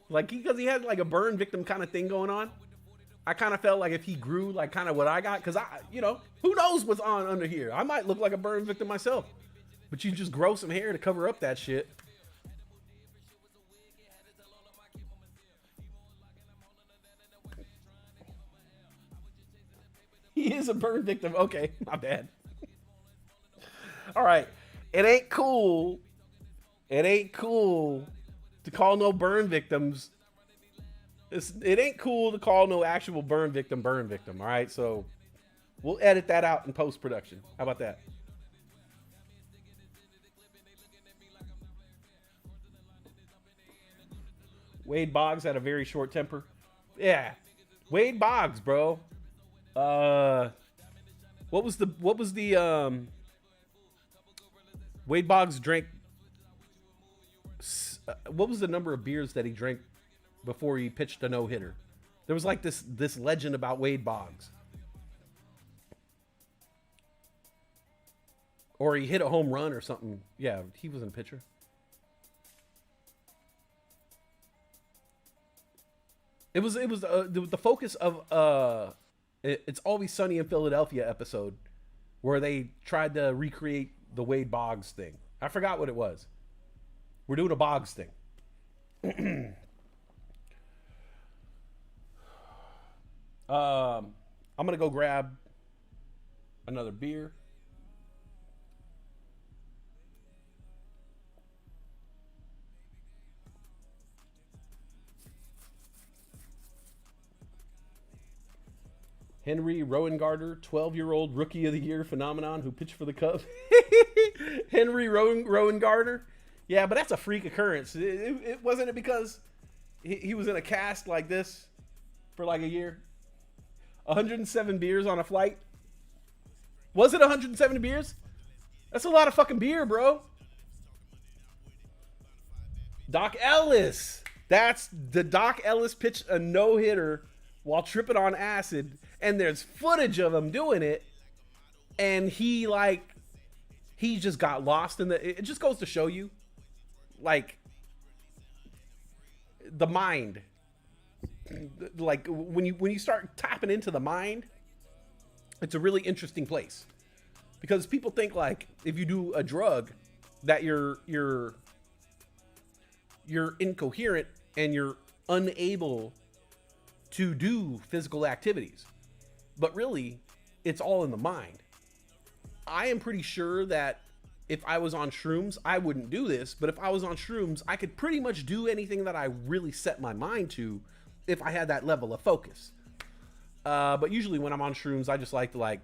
Like, because he had like a burn victim kind of thing going on. I kind of felt like if he grew like kind of what I got, because who knows what's on under here? I might look like a burn victim myself. But you just grow some hair to cover up that shit. He is a burn victim. Okay, my bad. All right. It ain't cool. It ain't cool to call no burn victims. It ain't cool to call no actual burn victim. All right. So we'll edit that out in post-production. How about that? Wade Boggs had a very short temper. Yeah. Wade Boggs, bro. What was the Wade Boggs drank, what was the number of beers that he drank before he pitched a no-hitter? There was like this legend about Wade Boggs. Or he hit a home run or something. Yeah, he wasn't a pitcher. It was the focus of It's Always Sunny in Philadelphia episode where they tried to recreate the Wade Boggs thing. I forgot what it was. We're doing a Boggs thing. I'm going to go grab another beer. Henry Rowengarter, 12-year-old rookie of the year phenomenon who pitched for the Cubs. Henry Rowengarter. Yeah, but that's a freak occurrence. It wasn't it because he was in a cast like this for like a year. 107 beers on a flight. Was it 170 beers? That's a lot of fucking beer, bro. Doc Ellis. That's the Doc Ellis pitched a no-hitter while tripping on acid, and there's footage of him doing it, and he just got lost in the. It just goes to show you, like, the mind. Like when you start tapping into the mind, it's a really interesting place, because people think like if you do a drug that you're incoherent and you're unable to do physical activities. But really, it's all in the mind. I am pretty sure that if I was on shrooms, I wouldn't do this, but if I was on shrooms, I could pretty much do anything that I really set my mind to if I had that level of focus. But usually when I'm on shrooms, I just like to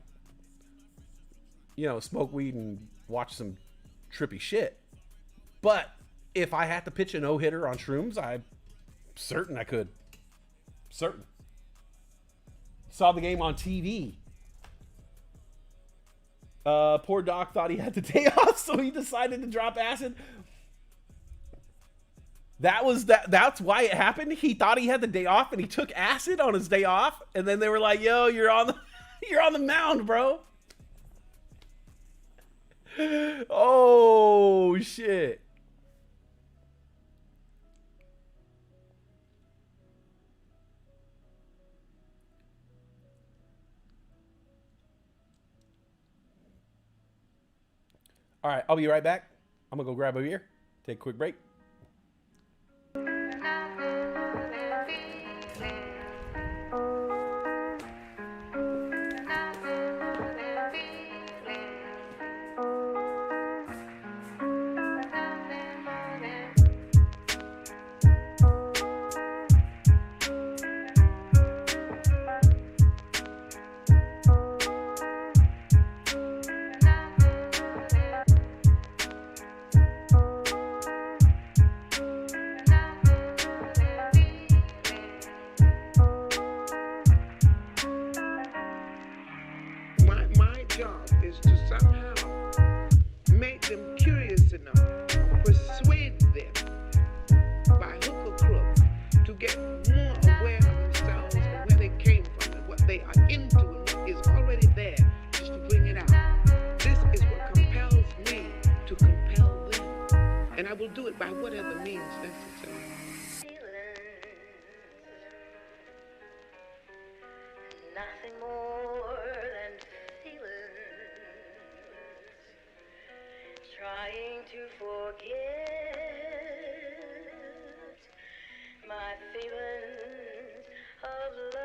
smoke weed and watch some trippy shit. But if I had to pitch a no-hitter on shrooms, I'm certain I could. Certain. Saw the game on TV. Poor Doc thought he had the day off, so he decided to drop acid. That's why it happened. He thought he had the day off, and he took acid on his day off. And then they were like, "Yo, you're on the mound, bro." Oh shit. All right, I'll be right back. I'm going to go grab a beer, take a quick break. nothing more than feelings. Trying to forget my feelings of love.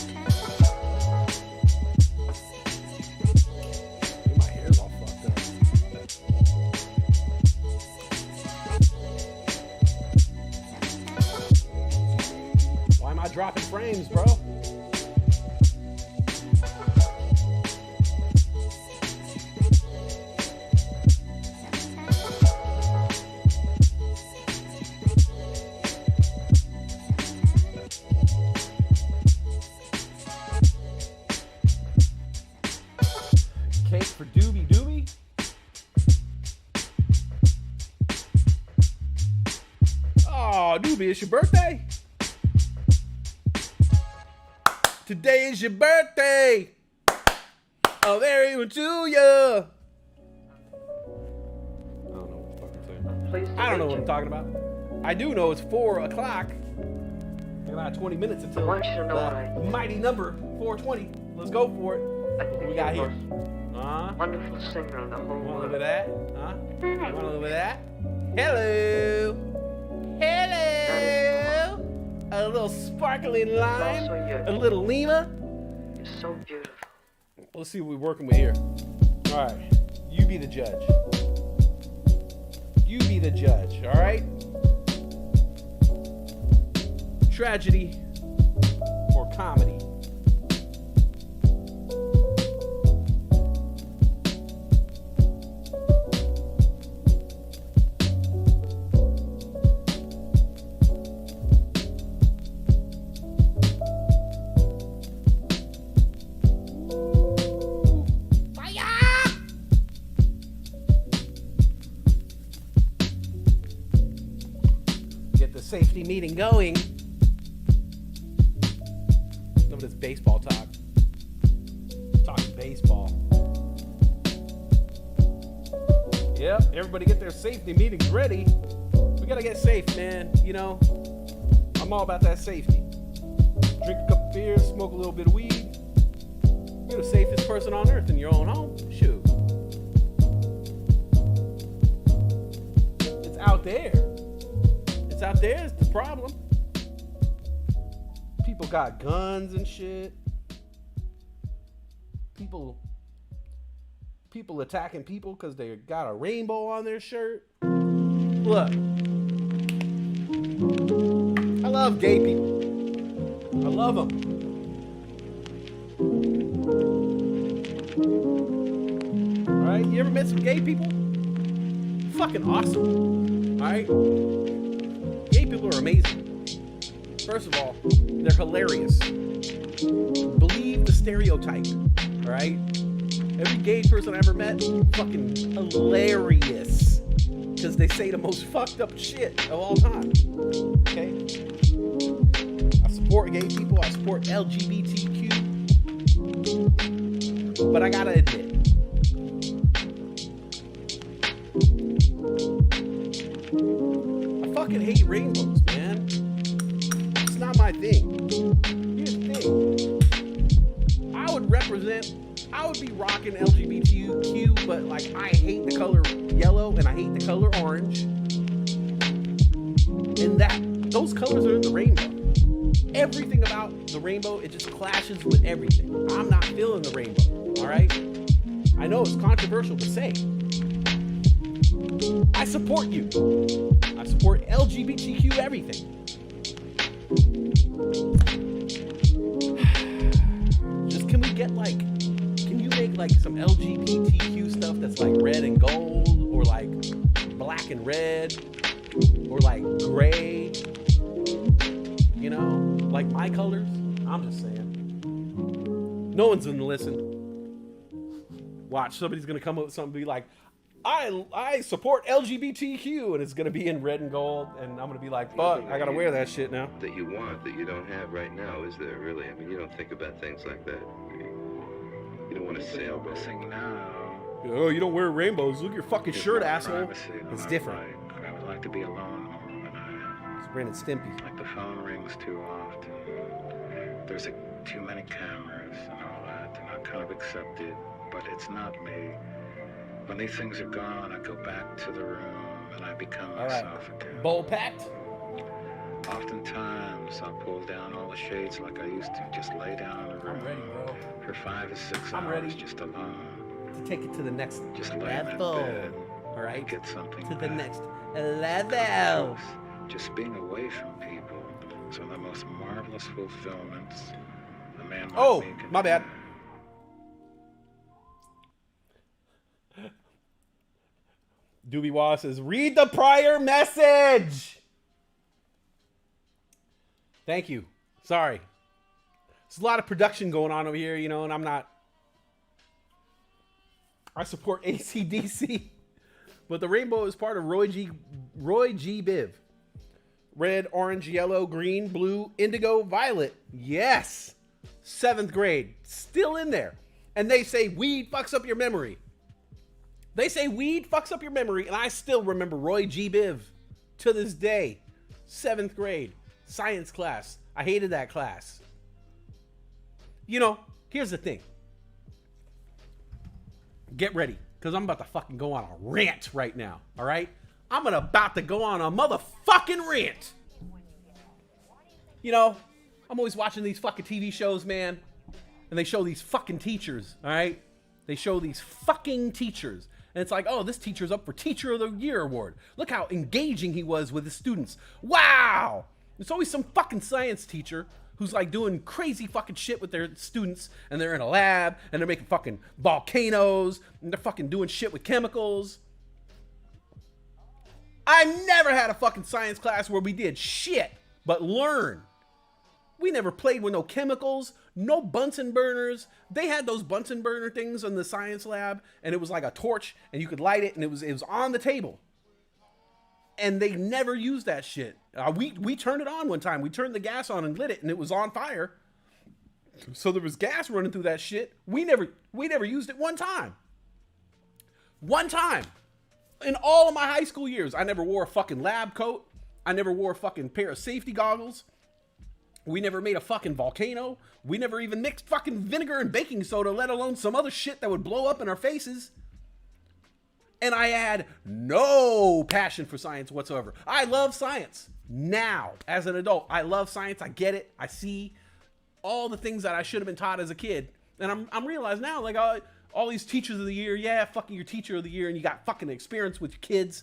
Teardrops. My hair's all fucked up. Why am I dropping frames, bro? Cake for Doobie Doobie? Oh, Doobie, it's your birthday? Today is your birthday! Oh, very one to you! I don't know what I'm talking about. I do know it's 4 o'clock. About 20 minutes until I want you to know what I the mighty number 420. Let's go for it. What we got here? Wonderful singer in the whole Want a world. little bit of that? Huh? Want a little bit of that? Hello! Hello! A little sparkling lime. also you. A little Lima. You're so beautiful. Let's see what we're working with here. All right. You be the judge. You be the judge, all right? Tragedy or comedy? Get the safety meeting going. Some of this baseball talk. Talking baseball. Yep, everybody get their safety meetings ready. We gotta get safe, man. You know, I'm all about that safety. Drink a couple beers, smoke a little bit of weed. You're the safest person on earth in your own home. Shoot. It's out there. It's out there is the problem. People got guns and shit. People attacking people because they got a rainbow on their shirt. Look, I love gay people. I love them. All right, you ever met some gay people? Fucking awesome. All right, gay people are amazing. First of all, they're hilarious. Believe the stereotype, all right? Every gay person I ever met, fucking hilarious. Because they say the most fucked up shit of all time. Okay? I support gay people. I support LGBTQ. But I gotta admit, I fucking hate rainbows, man. It's not my thing. Here's the thing. I would be rocking LGBTQ, but like I hate the color yellow and I hate the color orange. And those colors are in the rainbow. Everything about the rainbow, it just clashes with everything. I'm not feeling the rainbow, all right? I know it's controversial to say, I support you. I support LGBTQ everything. Just can we get like, can you make like some LGBTQ stuff that's like red and gold, or like black and red, or like gray? You know, like my colors? I'm just saying. No one's gonna listen. Watch, somebody's gonna come up with something and be like, I support LGBTQ, and it's gonna be in red and gold, and I'm gonna be like, fuck, I gotta wear that shit now. That you want, that you don't have right now, is there really? I mean, you don't think about things like that. You don't want to sailboat. Now. Oh, you don't wear rainbows. Look at your fucking shirt, asshole. It's different. I would like to be alone more than I am. It's Ren and Stimpy. Like the phone rings too often. There's too many cameras and all that, and I kind of accept it, but it's not me. When these things are gone, I go back to the room and I become myself again. Bowl packed? Oftentimes, I'll pull down all the shades like I used to, just lay down in the room. I'm ready, bro. For 5 or 6 I'm hours, ready. just alone. To take it to the next Just lay in that level. bed. All right? Get something To the back. next level. Just being away from people is one of the most marvelous fulfillments a man like Oh, me can my bad. Doobie Wah says, read the prior message. Thank you. Sorry. There's a lot of production going on over here, you know, and I'm not. I support AC/DC, but the rainbow is part of Roy G. Biv. Red, orange, yellow, green, blue, indigo, violet. Yes. 7th grade. Still in there. And they say weed fucks up your memory. They say weed fucks up your memory, and I still remember Roy G. Biv to this day. 7th grade. Science class. I hated that class. You know, here's the thing. Get ready, because I'm about to fucking go on a rant right now, all right? I'm about to go on a motherfucking rant. You know, I'm always watching these fucking TV shows, man, and they show these fucking teachers, all right? They show these fucking teachers, and it's like, oh, this teacher's up for Teacher of the Year award. Look how engaging he was with his students. Wow! There's always some fucking science teacher who's like doing crazy fucking shit with their students, and they're in a lab, and they're making fucking volcanoes, and they're fucking doing shit with chemicals. I never had a fucking science class where we did shit but learn. We never played with no chemicals, no Bunsen burners. They had those Bunsen burner things in the science lab, and it was like a torch, and you could light it, and it was on the table. And they never used that shit. We turned it on one time. We turned the gas on and lit it, and it was on fire. So there was gas running through that shit. We never used it one time. One time. In all of my high school years, I never wore a fucking lab coat. I never wore a fucking pair of safety goggles. We never made a fucking volcano. We never even mixed fucking vinegar and baking soda, let alone some other shit that would blow up in our faces. And I had no passion for science whatsoever. I love science now as an adult. I love science. I get it. I see all the things that I should have been taught as a kid. And I'm realizing now, like, all these teachers of the year, yeah, fucking your teacher of the year, and you got fucking experience with your kids.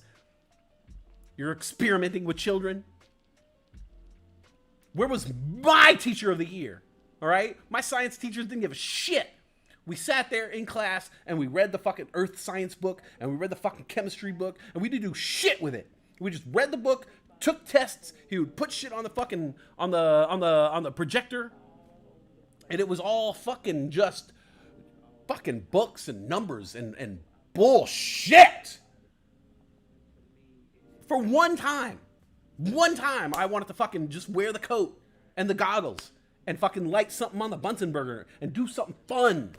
You're experimenting with children. Where was my teacher of the year? All right? My science teachers didn't give a shit. We sat there in class and we read the fucking earth science book and we read the fucking chemistry book and we didn't do shit with it. We just read the book, took tests. He would put shit on the fucking on the projector, and it was all fucking just fucking books and numbers and bullshit. For one time I wanted to fucking just wear the coat and the goggles and fucking light something on the Bunsen burner and do something fun.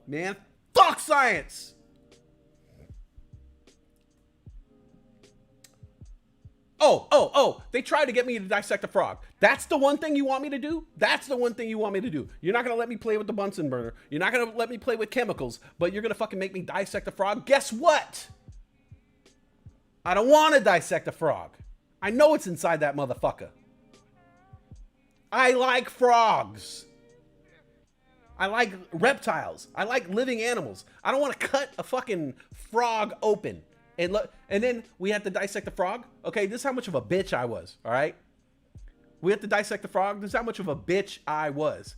Man, fuck science. Oh, they tried to get me to dissect a frog. That's the one thing you want me to do? That's the one thing you want me to do. You're not going to let me play with the Bunsen burner. You're not going to let me play with chemicals, but you're going to fucking make me dissect a frog? Guess what? I don't want to dissect a frog. I know it's inside that motherfucker. I like frogs. I like reptiles. I like living animals. I don't want to cut a fucking frog open and look, and then we have to dissect the frog. Okay, this is how much of a bitch I was. All right, we have to dissect the frog. This is how much of a bitch I was.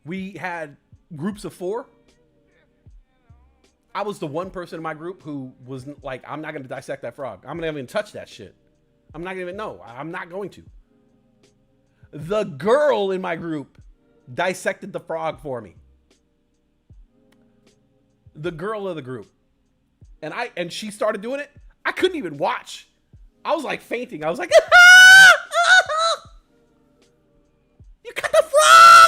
We had groups of 4. I was the one person in my group who was like, I'm not going to dissect that frog. I'm not even touch that shit. I'm not even, no, I'm not going to. The girl in my group dissected the frog for me. The girl of the group. And she started doing it. I couldn't even watch. I was like fainting. I was like, you cut the frog!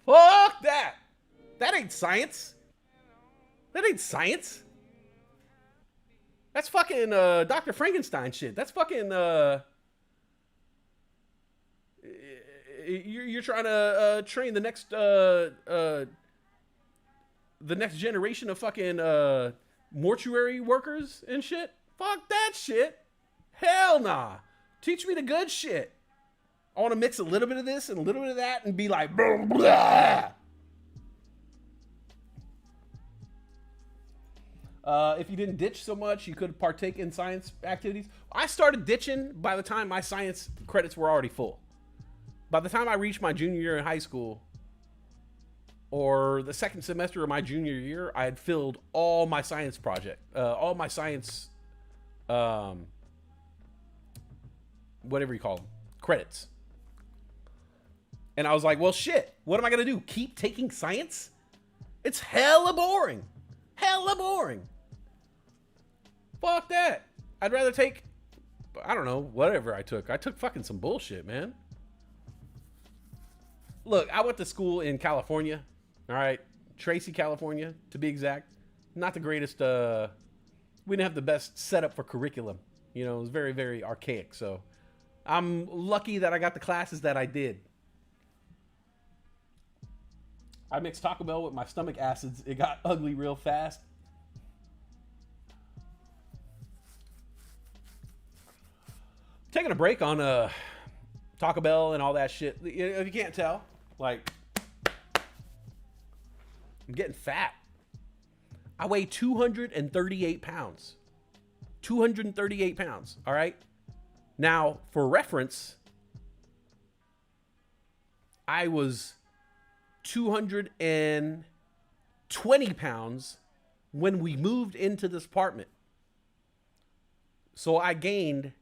Fuck that. That ain't science. That ain't science. That's fucking Dr. Frankenstein shit. That's fucking you're trying to train the next generation of fucking mortuary workers and shit. Fuck that shit. Hell nah. Teach me the good shit. I want to mix a little bit of this and a little bit of that and be like, blah, blah. If you didn't ditch so much, you could partake in science activities. I started ditching by the time my science credits were already full. By the time I reached my junior year in high school, or the second semester of my junior year, I had filled all my science all my science, whatever you call them, credits. And I was like, well, shit, what am I going to do? Keep taking science? It's hella boring. Hella boring. Fuck that. I'd rather take, I don't know, whatever I took. I took fucking some bullshit, man. Look, I went to school in California. All right. Tracy, California, to be exact. Not the greatest, we didn't have the best setup for curriculum. You know, it was very, very archaic. So I'm lucky that I got the classes that I did. I mixed Taco Bell with my stomach acids. It got ugly real fast. Taking a break on Taco Bell and all that shit. If you can't tell, like, I'm getting fat. I weigh 238 pounds. 238 pounds, all right? Now, for reference, I was 220 pounds when we moved into this apartment. So I gained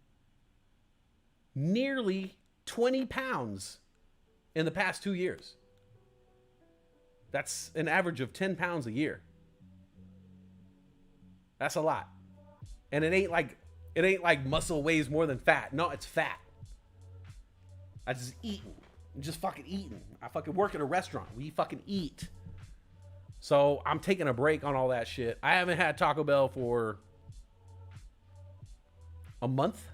nearly 20 pounds in the past 2 years. That's an average of 10 pounds a year. That's a lot. And it ain't like muscle weighs more than fat. No, it's fat. I just eating. I'm just fucking eating. I fucking work at a restaurant. We fucking eat. So I'm taking a break on all that shit. I haven't had Taco Bell for a month,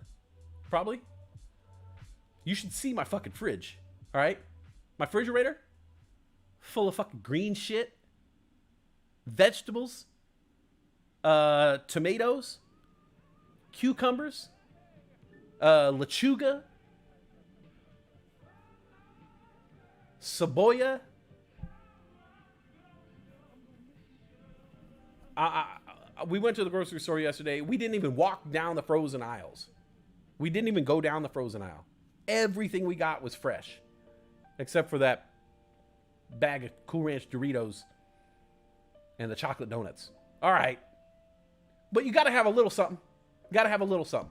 probably. You should see my fucking fridge, all right? My refrigerator, full of fucking green shit, vegetables, tomatoes, cucumbers, lechuga, cebolla. We went to the grocery store yesterday. We didn't even walk down the frozen aisles. We didn't even go down the frozen aisle. Everything we got was fresh, except for that bag of Cool Ranch Doritos and the chocolate donuts. All right. But you got to have a little something. You got to have a little something.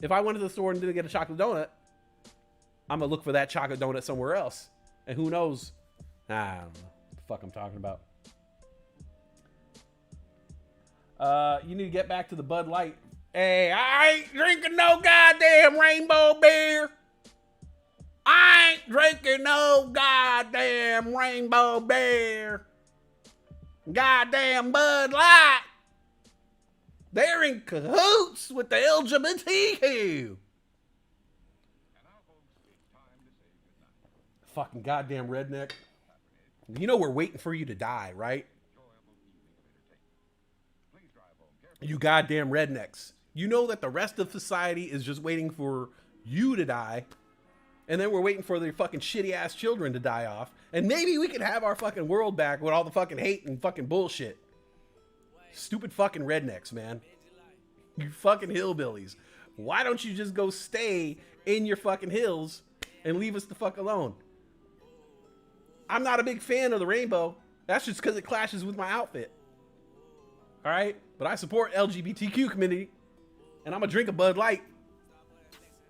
If I went to the store and didn't get a chocolate donut, I'm going to look for that chocolate donut somewhere else. And who knows? I don't know what the fuck I'm talking about. You need to get back to the Bud Light. Hey, I ain't drinking no goddamn rainbow beer. I ain't drinking no goddamn rainbow beer. Goddamn Bud Light. They're in cahoots with the LGBTQ. Fucking goddamn redneck. You know we're waiting for you to die, right? You goddamn rednecks. You know that the rest of society is just waiting for you to die And then we're waiting for the fucking shitty ass children to die off. And maybe we can have our fucking world back with all the fucking hate and fucking bullshit. Stupid fucking rednecks, man. You fucking hillbillies. Why don't you just go stay in your fucking hills and leave us the fuck alone? I'm not a big fan of the rainbow. That's just because it clashes with my outfit. All right? But I support LGBTQ community. And I'm going to drink a Bud Light.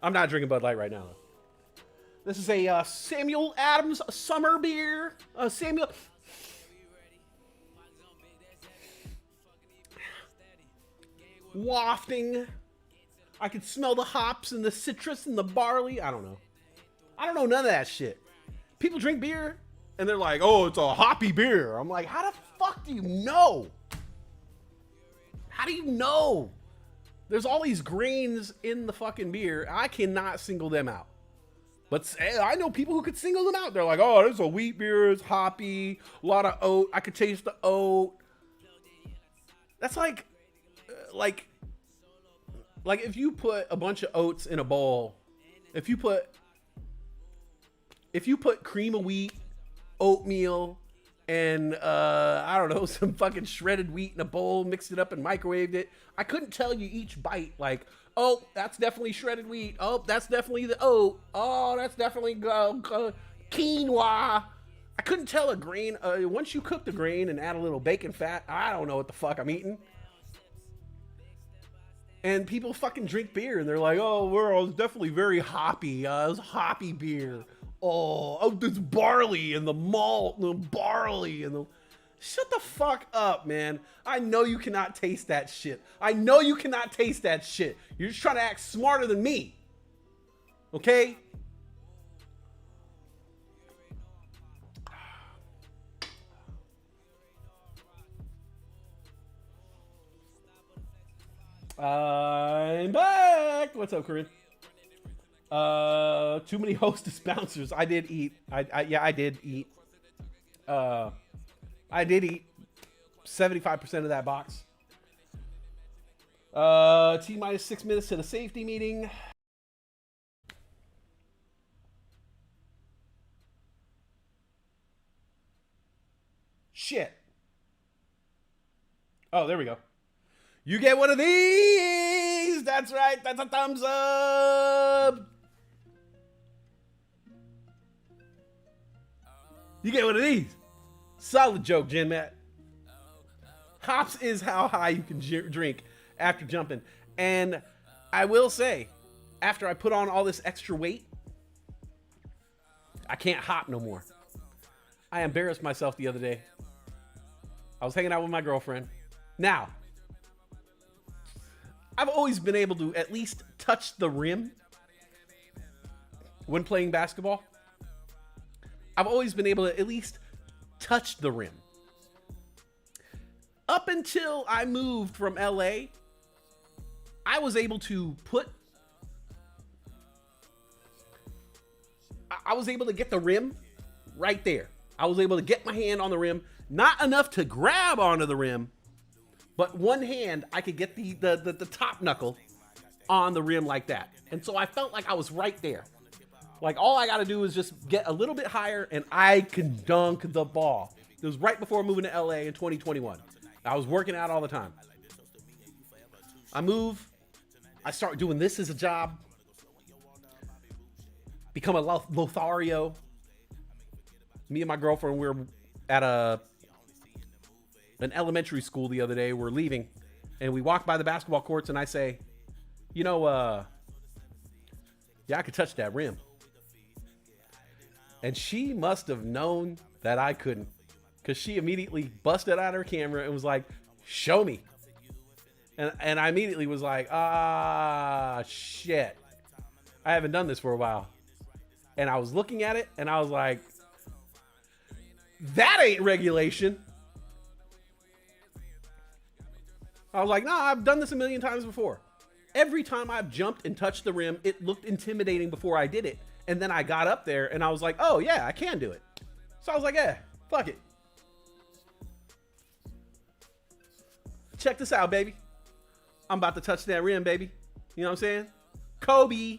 I'm not drinking Bud Light right now, though. This is a Samuel Adams summer beer. Samuel... Wafting. I could smell the hops and the citrus and the barley. I don't know. I don't know none of that shit. People drink beer and they're like, oh, it's a hoppy beer. I'm like, how the fuck do you know? How do you know? There's all these grains in the fucking beer. I cannot single them out. But I know people who could single them out. They're like, oh, this is a wheat beer. It's hoppy. A lot of oat. I could taste the oat. That's like if you put a bunch of oats in a bowl, if you put cream of wheat, oatmeal, and I don't know, some fucking shredded wheat in a bowl, mixed it up and microwaved it, I couldn't tell you each bite like, oh, that's definitely shredded wheat. Oh, that's definitely the oat. Oh, that's definitely quinoa. I couldn't tell a grain. Once you cook the grain and add a little bacon fat, I don't know what the fuck I'm eating. And people fucking drink beer and they're like, oh, it's definitely very hoppy. It was hoppy beer. Oh, there's barley and the malt and the barley and the... Shut the fuck up, man. I know you cannot taste that shit. I know you cannot taste that shit. You're just trying to act smarter than me. Okay? I'm back. What's up, Corinne? Too many hostess bouncers. I did eat. I did eat. I did eat 75% of that box. T minus 6 minutes to the safety meeting. Shit. Oh, there we go. You get one of these. That's right. That's a thumbs up. You get one of these. Solid joke, Jen Matt. Hops is how high you can drink after jumping. And I will say, after I put on all this extra weight, I can't hop no more. I embarrassed myself the other day. I was hanging out with my girlfriend. Now, I've always been able to at least touch the rim when playing basketball. I've always been able to at least touch the rim. Up until I moved from LA, I was able to get the rim right there. I was able to get my hand on the rim, not enough to grab onto the rim, but one hand, I could get the top knuckle on the rim like that. And so I felt like I was right there. Like, all I got to do is just get a little bit higher, and I can dunk the ball. It was right before moving to LA in 2021. I was working out all the time. I move. I start doing this as a job. Become a Lothario. Me and my girlfriend, we were at an elementary school the other day. We're leaving, and we walk by the basketball courts, and I say, yeah, I could touch that rim. And she must have known that I couldn't, because she immediately busted out her camera and was like, show me. And I immediately was like, shit. I haven't done this for a while. And I was looking at it, and I was like, that ain't regulation. I was like, nah, I've done this a million times before. Every time I've jumped and touched the rim, it looked intimidating before I did it. And then I got up there and I was like, oh yeah, I can do it. So I was like, yeah, fuck it. Check this out, baby. I'm about to touch that rim, baby. You know what I'm saying? Kobe.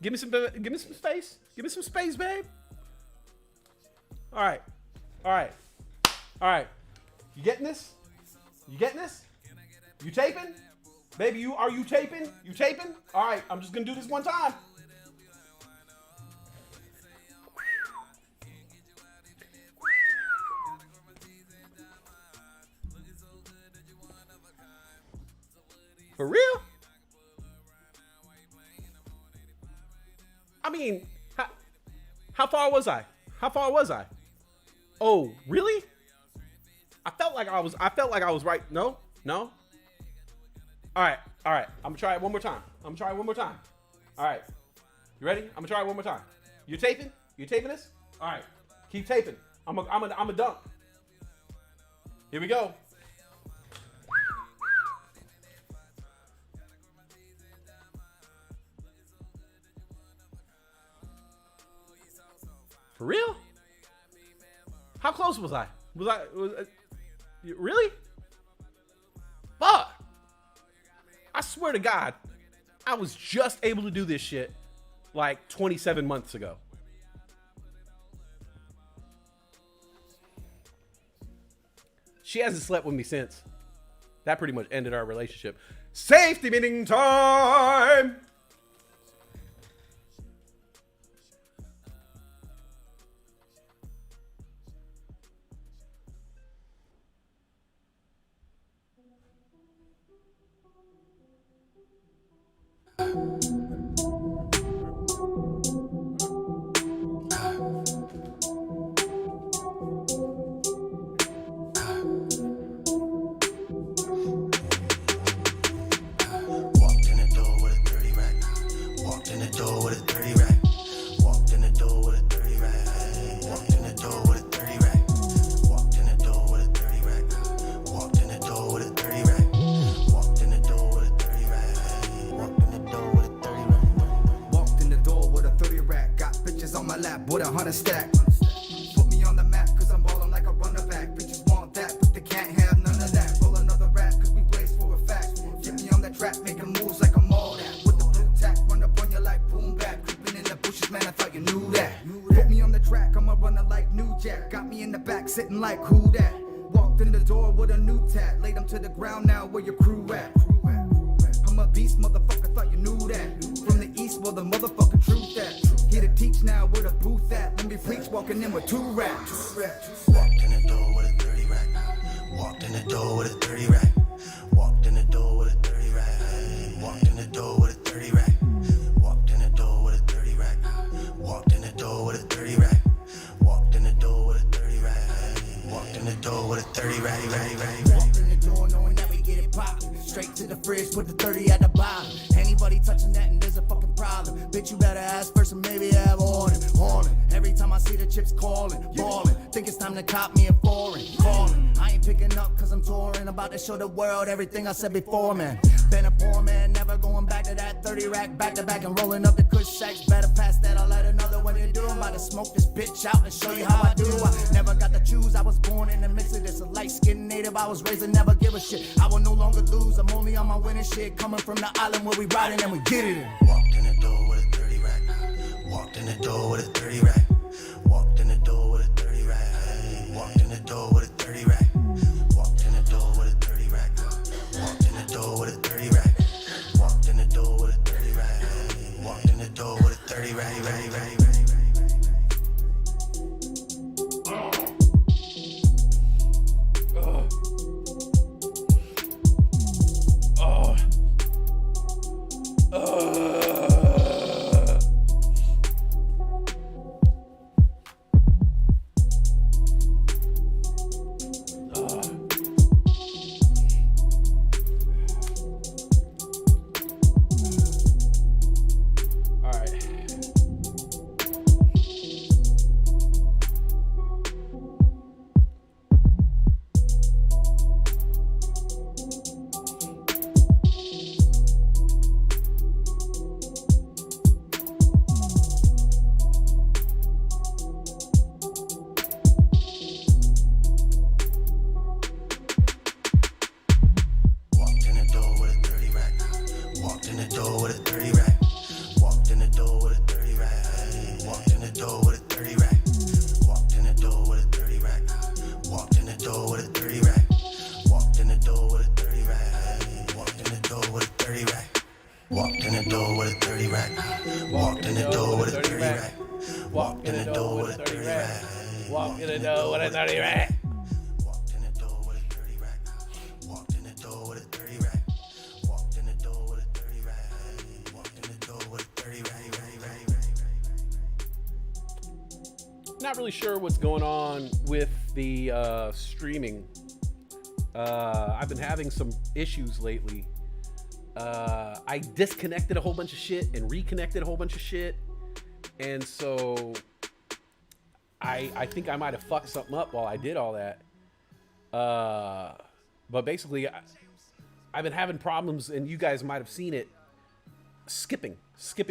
Give me some space. Give me some space, babe. All right. All right. All right. You getting this? You getting this? You taping? Baby, are you taping? You taping? All right, I'm just gonna do this one time. For real? I mean, how far was I? How far was I? Oh, really? I felt like I was right. No. All right. I'm gonna try it one more time. All right. You ready? I'm gonna try it one more time. You taping? You taping this? All right. Keep taping. I'm a dunk. Here we go. For real? How close was I? Really? Fuck. I swear to God, I was just able to do this shit like 27 months ago. She hasn't slept with me since. That pretty much ended our relationship. Safety meeting time! With 100 stack. Put me on the map, cause I'm ballin' like a runner back. Bitches want that, but they can't have none of that. Roll another rap, cause we blaze for a fact. Get me on that track, making moves like I'm all that. With the blue tack, run up on you like boom back. Creeping in the bushes, man, I thought you knew that. Put me on the track, I'm a runner like New Jack. Got me in the back, sitting like who that? Walked in the door with a new tat. Laid him to the ground, now where your crew at? I'm a beast, motherfucker, thought you knew that. From the east, well, the motherfucking truth that. Here to teach now with a booth at. Let me preach, walking in with 2 raps. Walked in the door with a 30 rack. Walked in the door with a 30 rack. Walked in the door with a 30 rack. Walked in the door with a 30 rack. Walked in the door with a 30 rack. Walked in the door with a 30 rack. Walked in the door with a 30 rack. Walked in the door with a 30 rack. Walked in the door knowing that we get it poppin'. Straight to the fridge, put the 30 at the bottom. Anybody touching that and there's a fucking problem. Bitch, you better ask first and maybe have on it. Every time I see the chips calling, ballin'. Think it's time to cop me a foreign. Calling. I ain't picking up cause I'm touring. About to show the world everything I said before, man. Been a poor man, never going back to that 30 rack. Back to back and rolling up the kush sacks. Better pass that, I'll let another one you do. I'm about to smoke this bitch out and show you how I do. I never got to choose, I was born in the mix of this. A light-skinned native, I was raised to never give a shit. I will no longer lose, I'm only on my winning shit. Coming from the island where we riding and we get it in. Walked in the door with a 30 rack. Walked in the door with a 30 rack. Walked in the door with a 30 rack. Walked in the door with a 30 rack. Walked in the door with a 30 rack. Walked in the door with a 30 rack. Walked in the door with a 30 rack. Walked in the door with a 30 rack. Walked in the door with a 30 rack. Walked in the door with a 30 rack. Walked in the door with a 30 rack. Walked in the door with a 30 rack. Walked in the door with a 30 rack. Not really sure what's going on with the streaming. I've been having some issues lately. I disconnected a whole bunch of shit and reconnected a whole bunch of shit. And so I think I might have fucked something up while I did all that. But basically, I've been having problems, and you guys might have seen it, skipping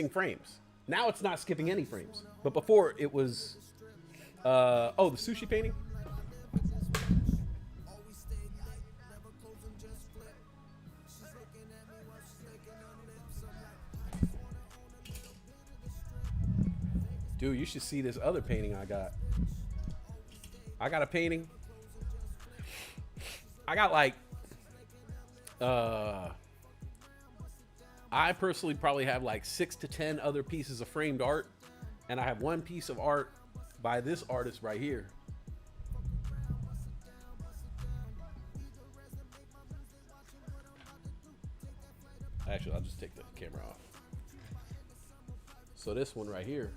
frames. Now it's not skipping any frames. But before it was... the sushi painting? Dude, you should see this other painting I got. I got a painting. I got like... I personally probably have like 6 to 10 other pieces of framed art. And I have one piece of art by this artist right here. Actually, I'll just take the camera off. So this one right here.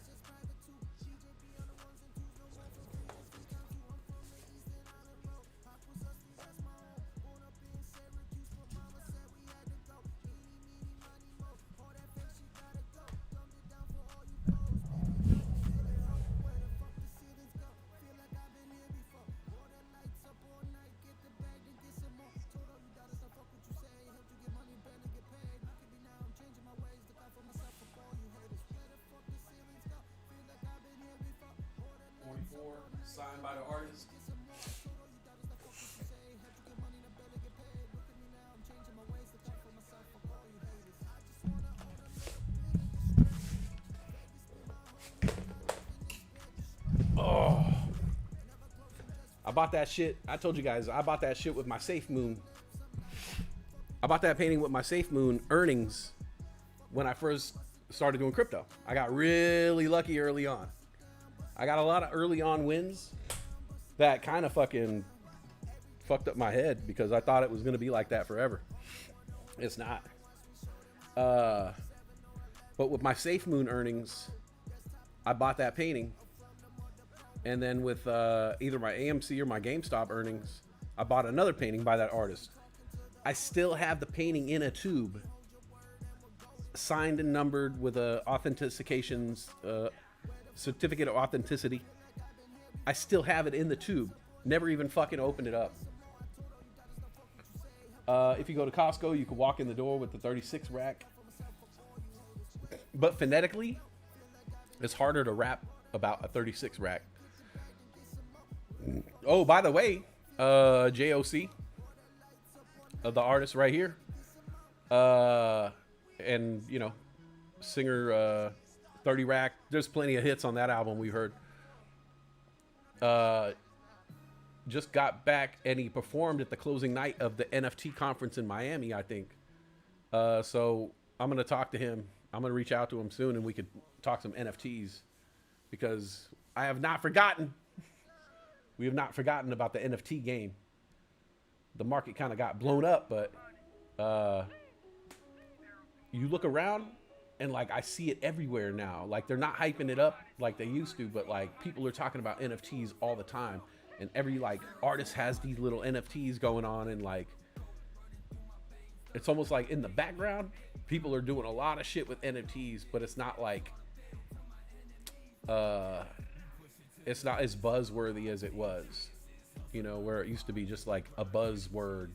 Signed by the artist. Oh, I bought that shit. I told you guys, I bought that shit with my Safe Moon. I bought that painting with my Safe Moon earnings when I first started doing crypto. I got really lucky early on. I got a lot of early on wins that kind of fucking fucked up my head because I thought it was going to be like that forever. It's not. But with my Safe Moon earnings, I bought that painting. And then with either my AMC or my GameStop earnings, I bought another painting by that artist. I still have the painting in a tube, signed and numbered with a authentications certificate of authenticity. I still have it in the tube. Never even fucking opened it up. If you go to Costco, you can walk in the door with the 36 rack. But phonetically, it's harder to rap about a 36 rack. Oh, by the way, JOC, the artist right here, and you know, singer 30 rack. There's plenty of hits on that album we've heard. Just got back and he performed at the closing night of the NFT conference in Miami, I think. So I'm gonna talk to him. I'm gonna reach out to him soon and we could talk some NFTs because I have not forgotten. We have not forgotten about the NFT game. The market kind of got blown up, but you look around and like I see it everywhere now. Like they're not hyping it up like they used to, but like people are talking about NFTs all the time. And every like artist has these little NFTs going on, and like it's almost like in the background, people are doing a lot of shit with NFTs, but it's not like it's not as buzzworthy as it was, you know, where it used to be just like a buzzword.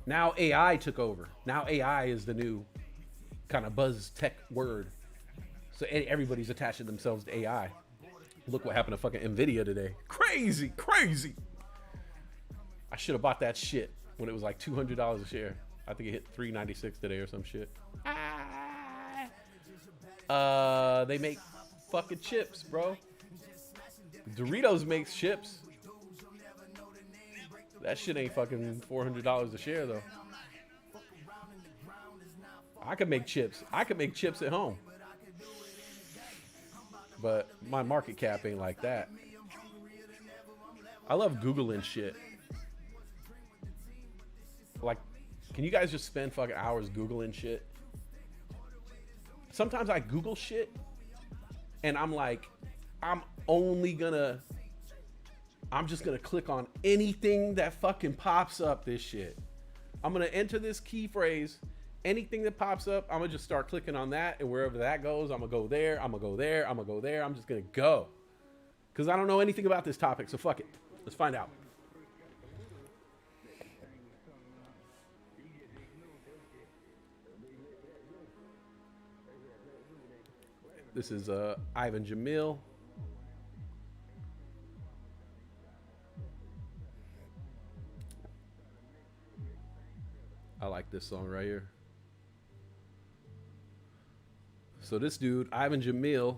Now AI took over. Now AI is the new kind of buzz tech word. So everybody's attaching themselves to AI. Look what happened to fucking Nvidia today. Crazy, crazy. I should have bought that shit when it was like $200 a share. I think it hit $396 today or some shit. They make fucking chips, bro. Doritos makes chips. That shit ain't fucking $400 a share though. I could make chips. I could make chips at home. But my market cap ain't like that. I love Googling shit. Like, can you guys just spend fucking hours Googling shit? Sometimes I Google shit and I'm like, I'm just gonna click on anything that fucking pops up this shit. I'm gonna enter this key phrase. Anything that pops up, I'm gonna just start clicking on that, and wherever that goes, I'm gonna go there, I'm gonna go there, I'm gonna go there. I'm just gonna go. Because I don't know anything about this topic, so fuck it. Let's find out. This is Ivan Jamil. I like this song right here. So this dude, Ivan Jamil,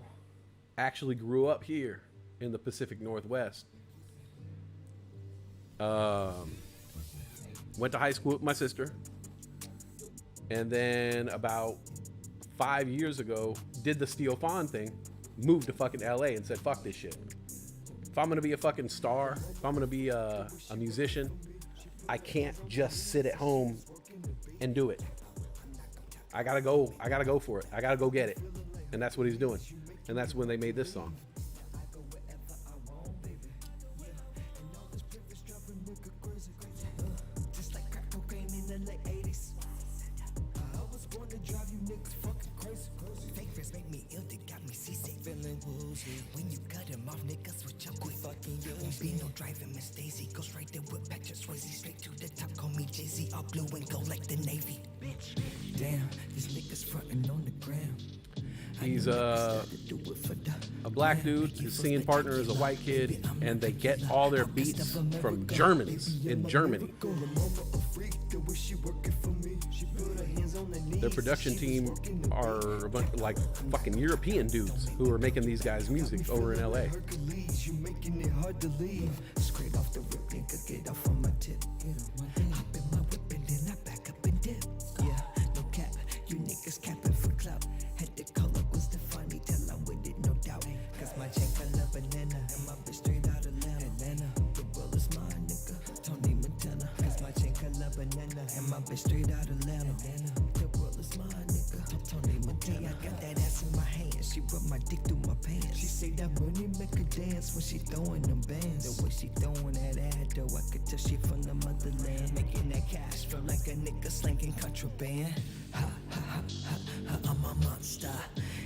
actually grew up here in the Pacific Northwest. Went to high school with my sister. And then about 5 years ago, did the Steel Fawn thing, moved to fucking LA and said, fuck this shit. If I'm gonna be a fucking star, if I'm gonna be a musician, I can't just sit at home and do it. I gotta go for it. I gotta go get it. And that's what he's doing. And that's when they made this song. When you cut him off, niggas switch up quick. Fucking you won't be no driving Miss Daisy. Goes right there with Patrick Swayze. Straight to the top, call me Jay-Z. All blue and gold like the Navy. Bitch. Damn, these niggas frontin' on the gram. He's a black dude. His singing partner is a white kid, and they get all their beats from Germans in Germany. Their production team are a bunch of like fucking European dudes who are making these guys music over in LA. Straight out Atlanta. The world is mine, nigga. Tony Montana. I got that ass in my hand. She rub my dick through my pants. She say that money make her dance when she throwing them bands. The way she throwing that ad, though, I could tell she from the motherland. Making that cash feel like a nigga slanging contraband. Ha ha ha ha ha, I'm a monster.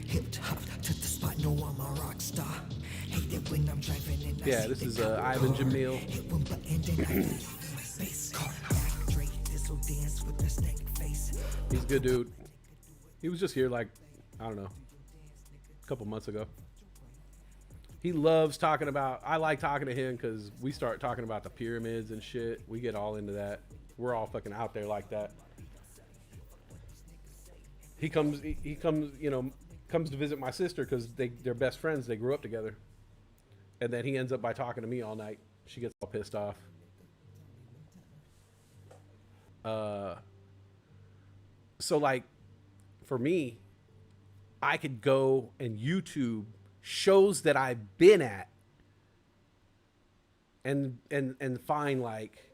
Hip hop to the spot, no, I'm a rock star. Hate it when I'm driving and Yeah, this is Ivan Jamil. Hit one button, then I leave. Space car. Dance with the snake face. He's a good dude. He was just here like, I don't know, a couple months ago. He loves talking about, I like talking to him because we start talking about the pyramids and shit. We get all into that. We're all fucking out there like that. He comes, you know, comes to visit my sister because they're best friends. They grew up together. And then he ends up by talking to me all night. She gets all pissed off. So like for me, I could go and YouTube shows that I've been at and find like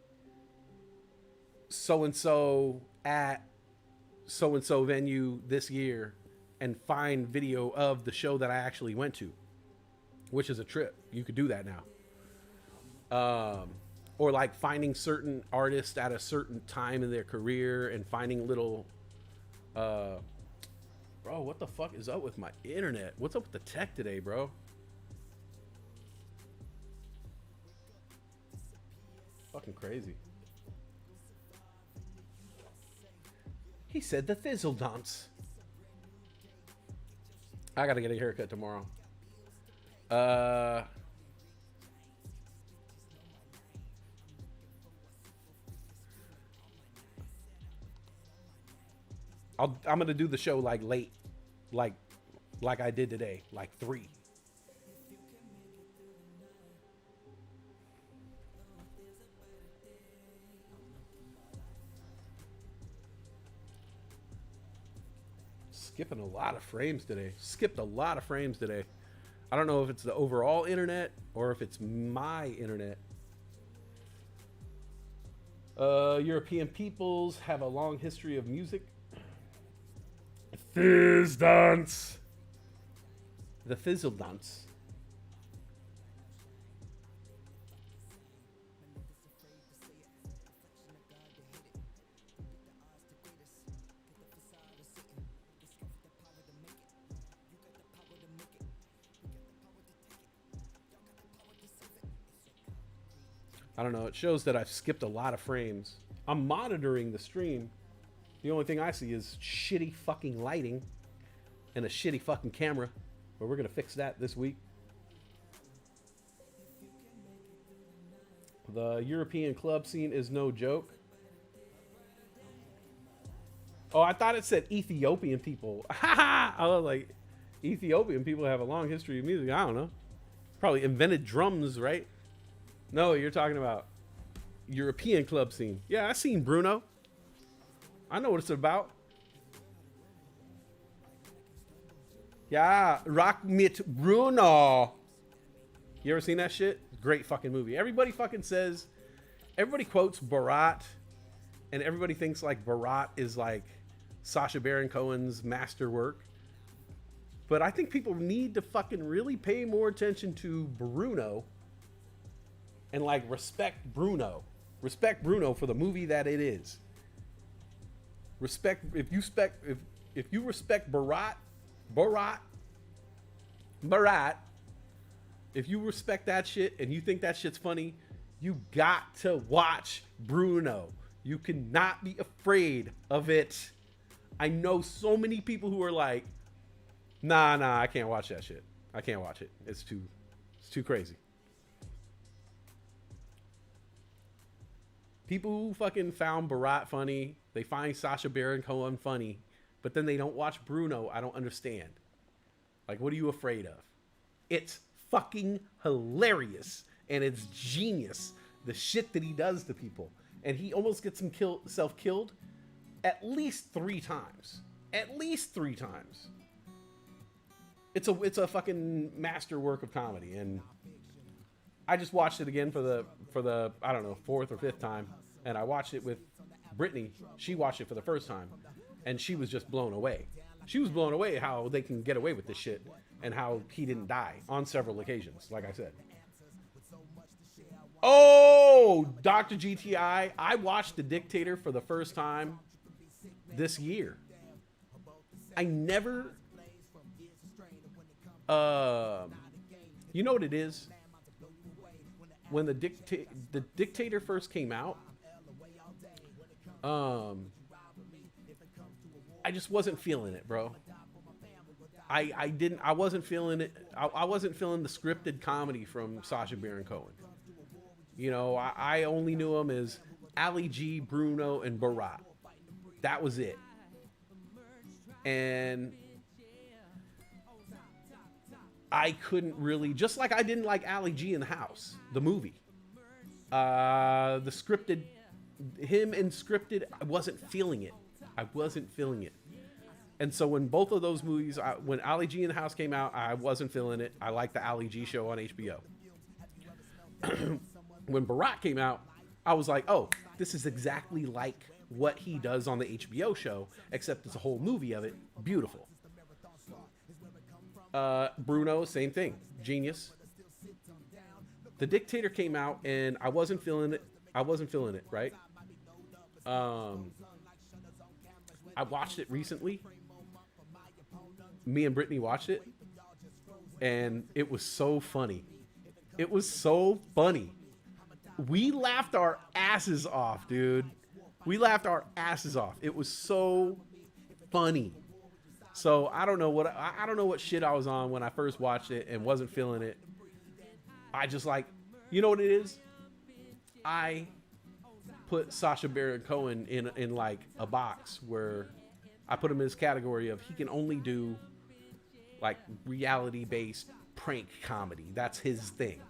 so-and-so at so-and-so venue this year and find video of the show that I actually went to, which is a trip. You could do that now. Or like finding certain artists at a certain time in their career and finding little, bro, what the fuck is up with my internet? What's up with the tech today, bro? Fucking crazy. He said the thizzle dance. I gotta get a haircut tomorrow. I'm gonna do the show like late, like I did today, like 3. Skipping a lot of frames today. Skipped a lot of frames today. I don't know if it's the overall internet or if it's my internet, European peoples have a long history of music. Fizz dance. The fizzle dance. I don't know. It shows that I've skipped a lot of frames. I'm monitoring the stream. The only thing I see is shitty fucking lighting and a shitty fucking camera. But we're going to fix that this week. The European club scene is no joke. Oh, I thought it said Ethiopian people. I was like, Ethiopian people have a long history of music. I don't know. Probably invented drums, right? No, you're talking about European club scene. Yeah, I seen Bruno. I know what it's about. Yeah, Rock mit Bruno. You ever seen that shit? Great fucking movie. Everybody fucking says, everybody quotes Borat, and everybody thinks like Borat is like Sacha Baron Cohen's masterwork. But I think people need to fucking really pay more attention to Bruno and like respect Bruno. Respect Bruno for the movie that it is. Respect if you respect Borat, if you respect that shit and you think that shit's funny, you got to watch Bruno. You cannot be afraid of it. I know so many people who are like, nah, I can't watch that shit. I can't watch it. It's too crazy. People who fucking found Borat funny, they find Sacha Baron Cohen funny, but then they don't watch Bruno. I don't understand. Like, what are you afraid of? It's fucking hilarious and it's genius. The shit that he does to people, and he almost gets himself killed at least 3 times. At least 3 times. It's a fucking masterwork of comedy, and I just watched it again for the I don't know 4th or 5th time, and I watched it with Brittany. She watched it for the first time, and she was just blown away. She was blown away how they can get away with this shit and how he didn't die on several occasions, like I said. Oh, Dr. GTI, I watched The Dictator for the first time this year. I never, you know what it is? When the Dictator first came out, I just wasn't feeling it, bro. I wasn't feeling it. I wasn't feeling the scripted comedy from Sacha Baron Cohen. You know, I only knew him as Ali G, Bruno, and Borat. That was it. And I couldn't really, just like I didn't like Ali G in the House, the movie. The scripted, him and scripted, I wasn't feeling it. And so when both of those movies, when Ali G in the House came out, I wasn't feeling it. I liked the Ali G show on HBO. When Borat came out, I was like, oh, this is exactly like what he does on the HBO show, except it's a whole movie of it. Beautiful. Bruno, same thing. Genius. The Dictator came out and I wasn't feeling it, right? I watched it recently. Me and Brittany watched it, and it was so funny. It was so funny. We laughed our asses off, dude. We laughed our asses off. It was so funny. So I don't know what shit I was on when I first watched it and wasn't feeling it. I just like, you know what it is? I put Sacha Baron Cohen in like a box where I put him in this category of he can only do like reality-based prank comedy. That's his thing.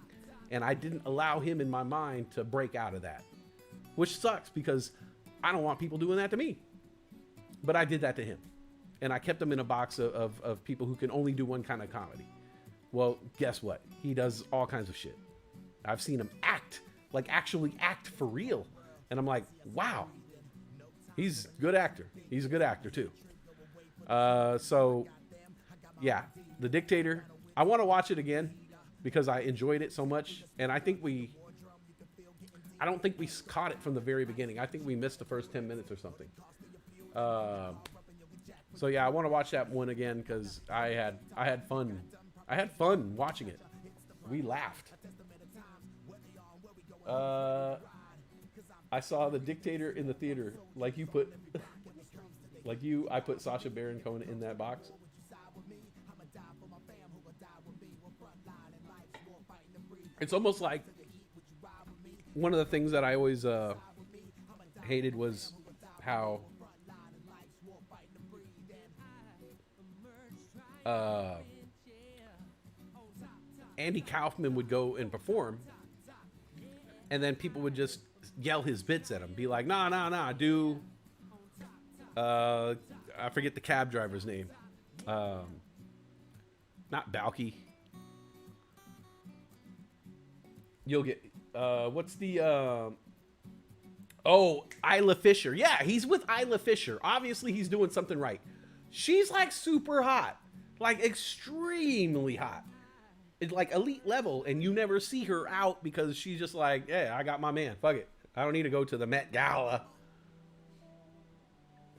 And I didn't allow him in my mind to break out of that, which sucks because I don't want people doing that to me. But I did that to him. And I kept him in a box of people who can only do one kind of comedy. Well, guess what? He does all kinds of shit. I've seen him act, like actually act for real. And I'm like, wow, he's a good actor. He's a good actor too. So yeah, The Dictator. I want to watch it again because I enjoyed it so much. And I don't think we caught it from the very beginning. I think we missed the first 10 minutes or something. So yeah, I want to watch that one again because I had fun. I had fun watching it. We laughed. I saw The Dictator in the theater. Like you put, I put Sacha Baron Cohen in that box. It's almost like one of the things that I always hated was how Andy Kaufman would go and perform, and then people would just yell his bits at him, be like, nah, do I forget the cab driver's name. Not Balky. You'll get what's the Isla Fisher. Yeah, he's with Isla Fisher. Obviously he's doing something right. She's like super hot, like extremely hot. It's like elite level, and you never see her out because she's just like, yeah, I got my man. Fuck it. I don't need to go to the Met Gala.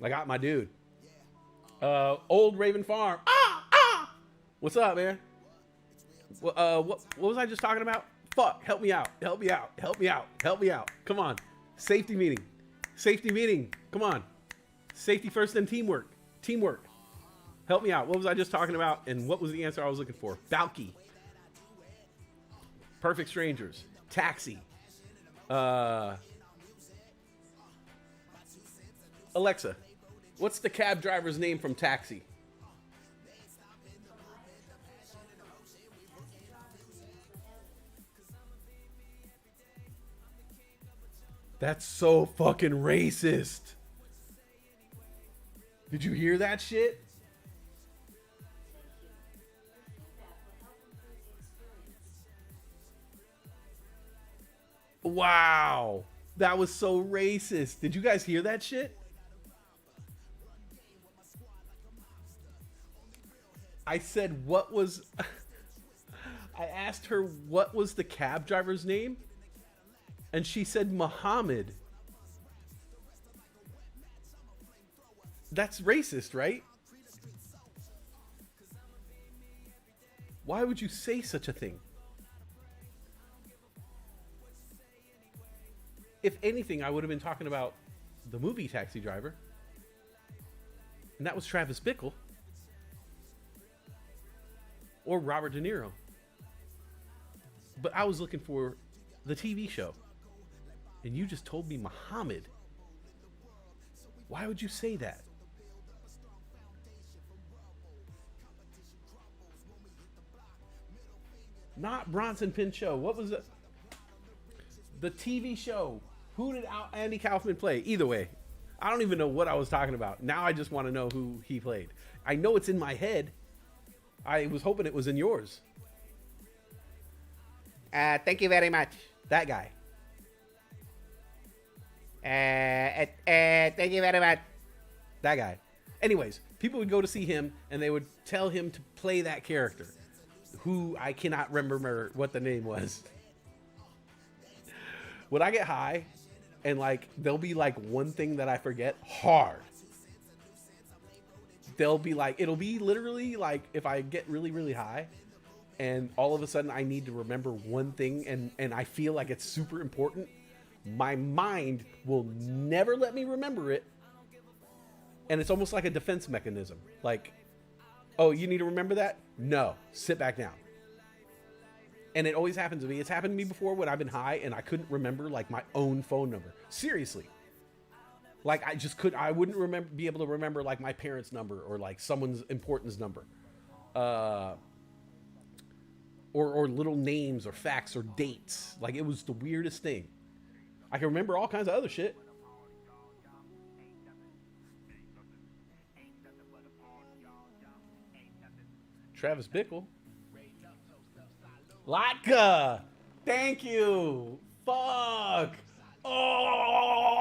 I got my dude. Old Raven Farm. What's up, man? What was I just talking about? Fuck, help me out. Come on. Safety meeting. Come on. Safety first, then teamwork. Help me out. What was I just talking about? And what was the answer I was looking for? Balky. Perfect Strangers. Taxi. Alexa, what's the cab driver's name from Taxi? That's so fucking racist. Did you hear that shit? Wow. That was so racist. Did you guys hear that shit? I said, what was... I asked her what was the cab driver's name? And she said Muhammad. That's racist, right? Why would you say such a thing? If anything, I would have been talking about the movie Taxi Driver. And that was Travis Bickle. Or Robert De Niro. But I was looking for the TV show. And you just told me Muhammad. Why would you say that? Not Bronson Pinchot. What was it? The TV show. Who did Andy Kaufman play? Either way, I don't even know what I was talking about. Now I just want to know who he played. I know it's in my head. I was hoping it was in yours. Thank you very much. That guy. Thank you very much. That guy. Anyways, people would go to see him and they would tell him to play that character, who I cannot remember what the name was. When I get high and like there'll be like one thing that I forget hard. They'll be like, it'll be literally like if I get really, really high and all of a sudden I need to remember one thing and I feel like it's super important, my mind will never let me remember it. And it's almost like a defense mechanism. Like, oh, you need to remember that? No, sit back down. And it always happens to me. It's happened to me before when I've been high and I couldn't remember like my own phone number. Seriously. Like I wouldn't be able to remember like my parents' number or like someone's importance number. Or little names or facts or dates. Like it was the weirdest thing. I can remember all kinds of other shit. Travis Bickle. Latka! Thank you! Fuck! Oh!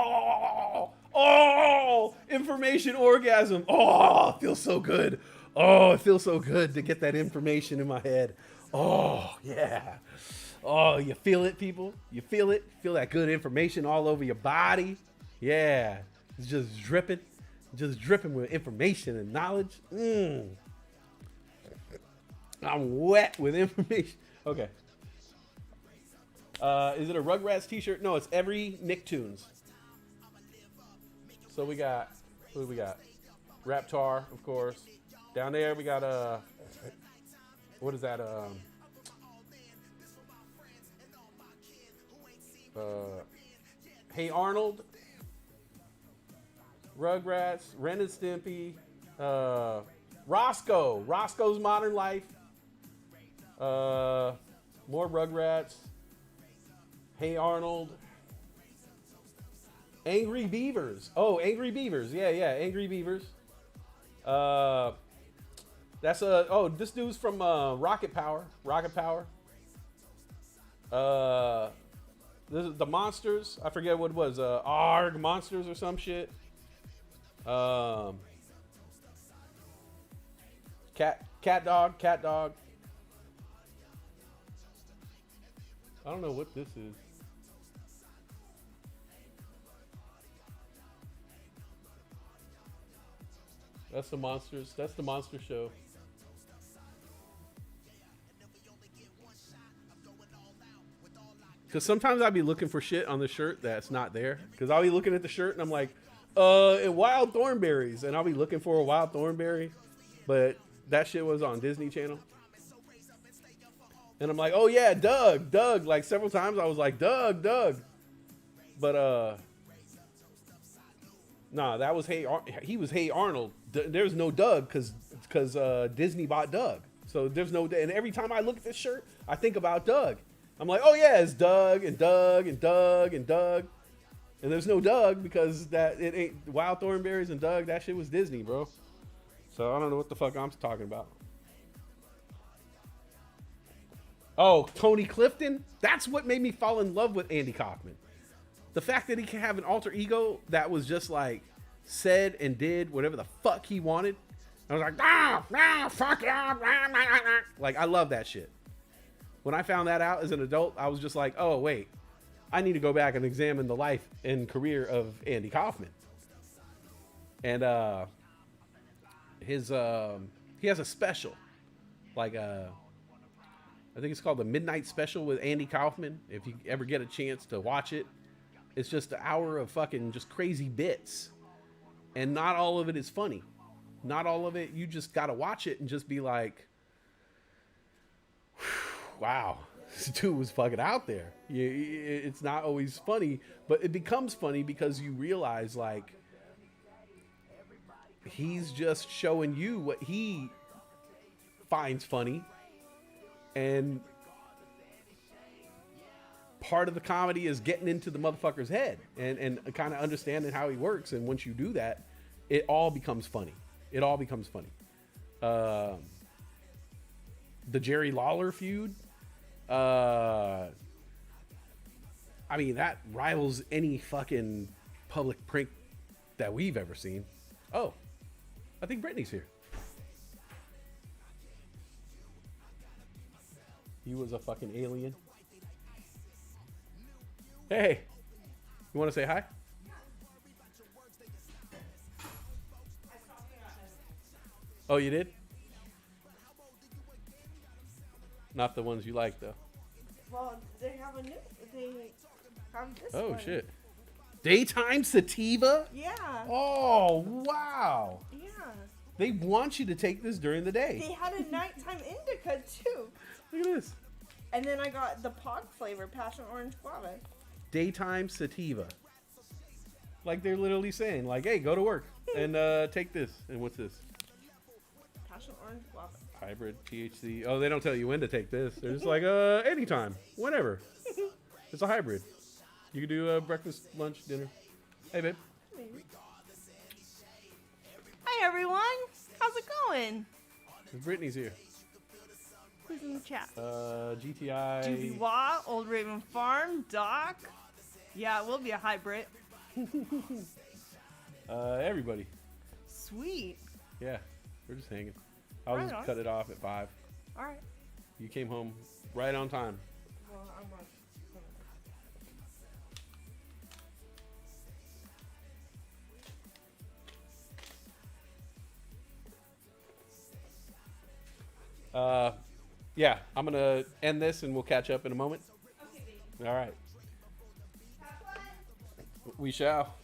information orgasm. Oh, it feels so good. Oh, it feels so good to get that information in my head. Oh, yeah. Oh, you feel it, people? You feel it? Feel that good information all over your body? Yeah. It's just dripping with information and knowledge. I'm wet with information. Okay. Is it a Rugrats t-shirt? No, it's every Nicktoons. So we got, who do we got? Raptar, of course. Down there we got what is that? Hey Arnold, Rugrats, Ren and Stimpy, Roscoe's Modern Life, more Rugrats, Hey Arnold, Angry Beavers. Oh, Angry Beavers. Yeah, Angry Beavers. That's this dude's from Rocket Power. This is the Monsters. I forget what it was. Arg Monsters or some shit. Cat Dog. I don't know what this is. That's the Monsters. That's the Monster Show. Because sometimes I'll be looking for shit on the shirt that's not there. Because I'll be looking at the shirt and I'm like, wild thornberries. And I'll be looking for a wild thornberry. But that shit was on Disney Channel. And I'm like, oh yeah, Doug. Like several times I was like, Doug. But, nah, that was he was Hey Arnold. There's no Doug because Disney bought Doug. So there's no, and every time I look at this shirt, I think about Doug. I'm like, oh yeah, it's Doug. And there's no Doug because it ain't Wild Thornberries and Doug. That shit was Disney, bro. So I don't know what the fuck I'm talking about. Oh, Tony Clifton. That's what made me fall in love with Andy Kaufman. The fact that he can have an alter ego that was just like said and did whatever the fuck he wanted. I was like, fuck yeah. Like, I love that shit. When I found that out as an adult, I was just like, oh, wait, I need to go back and examine the life and career of Andy Kaufman. And he has a special, like I think it's called the Midnight Special with Andy Kaufman. If you ever get a chance to watch it, it's just an hour of fucking just crazy bits. And not all of it is funny. Not all of it, you just got to watch it and just be like, wow, this dude was fucking out there. It's not always funny, but it becomes funny because you realize, like, he's just showing you what he finds funny. And part of the comedy is getting into the motherfucker's head and kind of understanding how he works. And once you do that, it all becomes funny. The Jerry Lawler feud. I mean, that rivals any fucking public prank that we've ever seen. Oh, I think Brittany's here. He was a fucking alien. Hey, you want to say hi? Oh, you did? Not the ones you like, though. Well, they have this Oh, one. shit. Daytime sativa? Yeah. Oh, wow. Yeah. They want you to take this during the day. They had a nighttime indica, too. Look at this. And then I got the POG flavor, passion orange guava. Daytime sativa. Like they're literally saying, like, hey, go to work and take this. And what's this? Passion orange guava. Hybrid THC. Oh, they don't tell you when to take this. They're just like, anytime, whenever. It's a hybrid. You can do breakfast, lunch, dinner. Hey, babe. Hi, everyone. How's it going? Brittany's here. Who's in the chat? GTI. Judy Watt, Old Raven Farm, Doc. Yeah, it will be a hybrid. Everybody. Sweet. Yeah, we're just hanging. I was Right on. cut it off at 5. All right. You came home right on time. Well, I'm not. Yeah, I'm gonna end this and we'll catch up in a moment. All right. We shall.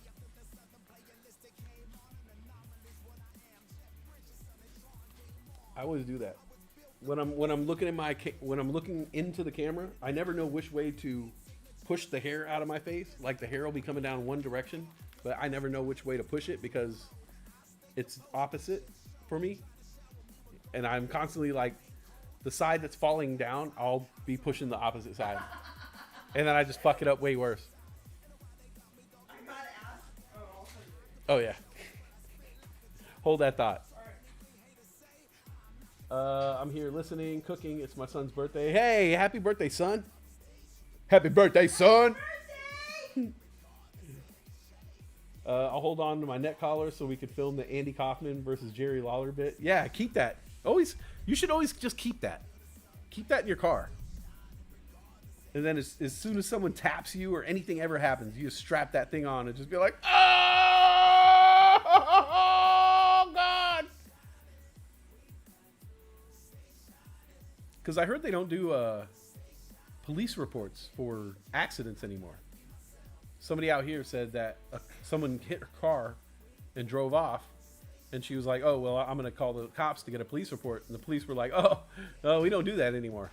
I always do that when I'm looking at when I'm looking into the camera. I never know which way to push the hair out of my face. Like the hair will be coming down one direction, but I never know which way to push it because it's opposite for me, and I'm constantly like the side that's falling down. I'll be pushing the opposite side, and then I just fuck it up way worse. I gotta ask. Oh. Oh yeah. Hold that thought. I'm here listening, cooking. It's my son's birthday. Hey, happy birthday, son. Happy birthday, son. I'll hold on to my neck collar so we could film the Andy Kaufman versus Jerry Lawler bit. Yeah, keep that. You should always just keep that. Keep that in your car. And then as soon as someone taps you or anything ever happens, you just strap that thing on and just be like, oh, God. Because I heard they don't do police reports for accidents anymore. Somebody out here said that someone hit her car and drove off. And she was like, oh, well, I'm going to call the cops to get a police report. And the police were like, oh, we don't do that anymore.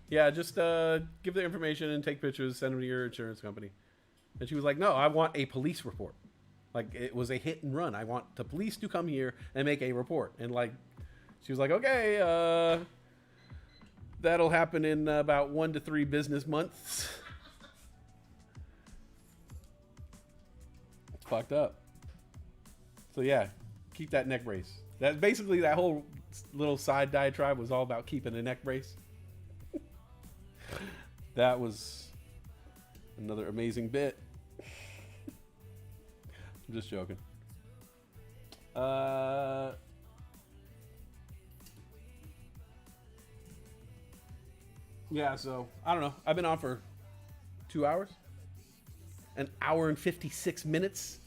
Yeah, just give the information and take pictures, send them to your insurance company. And she was like, no, I want a police report. Like, it was a hit and run. I want the police to come here and make a report. And, like, she was like, okay, that'll happen in about 1 to 3 business months. It's fucked up. So, yeah, keep that neck brace. That basically, that whole little side diatribe was all about keeping a neck brace. That was another amazing bit. I'm just joking. Yeah, so I don't know. I've been on for 2 hours, 1 hour and 56 minutes.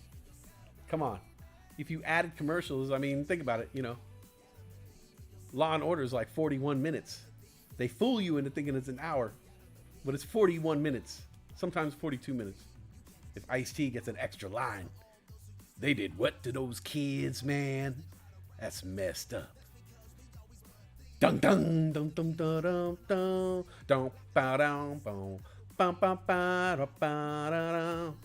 Come on. If you added commercials, I mean, think about it, you know. Law and Order is like 41 minutes. They fool you into thinking it's an hour, but it's 41 minutes, sometimes 42 minutes. If Ice-T gets an extra line, they did what to those kids, man? That's messed up. Dun dun dun dun dun dun dun dun ba dum bum bum bum ba da ba da dum.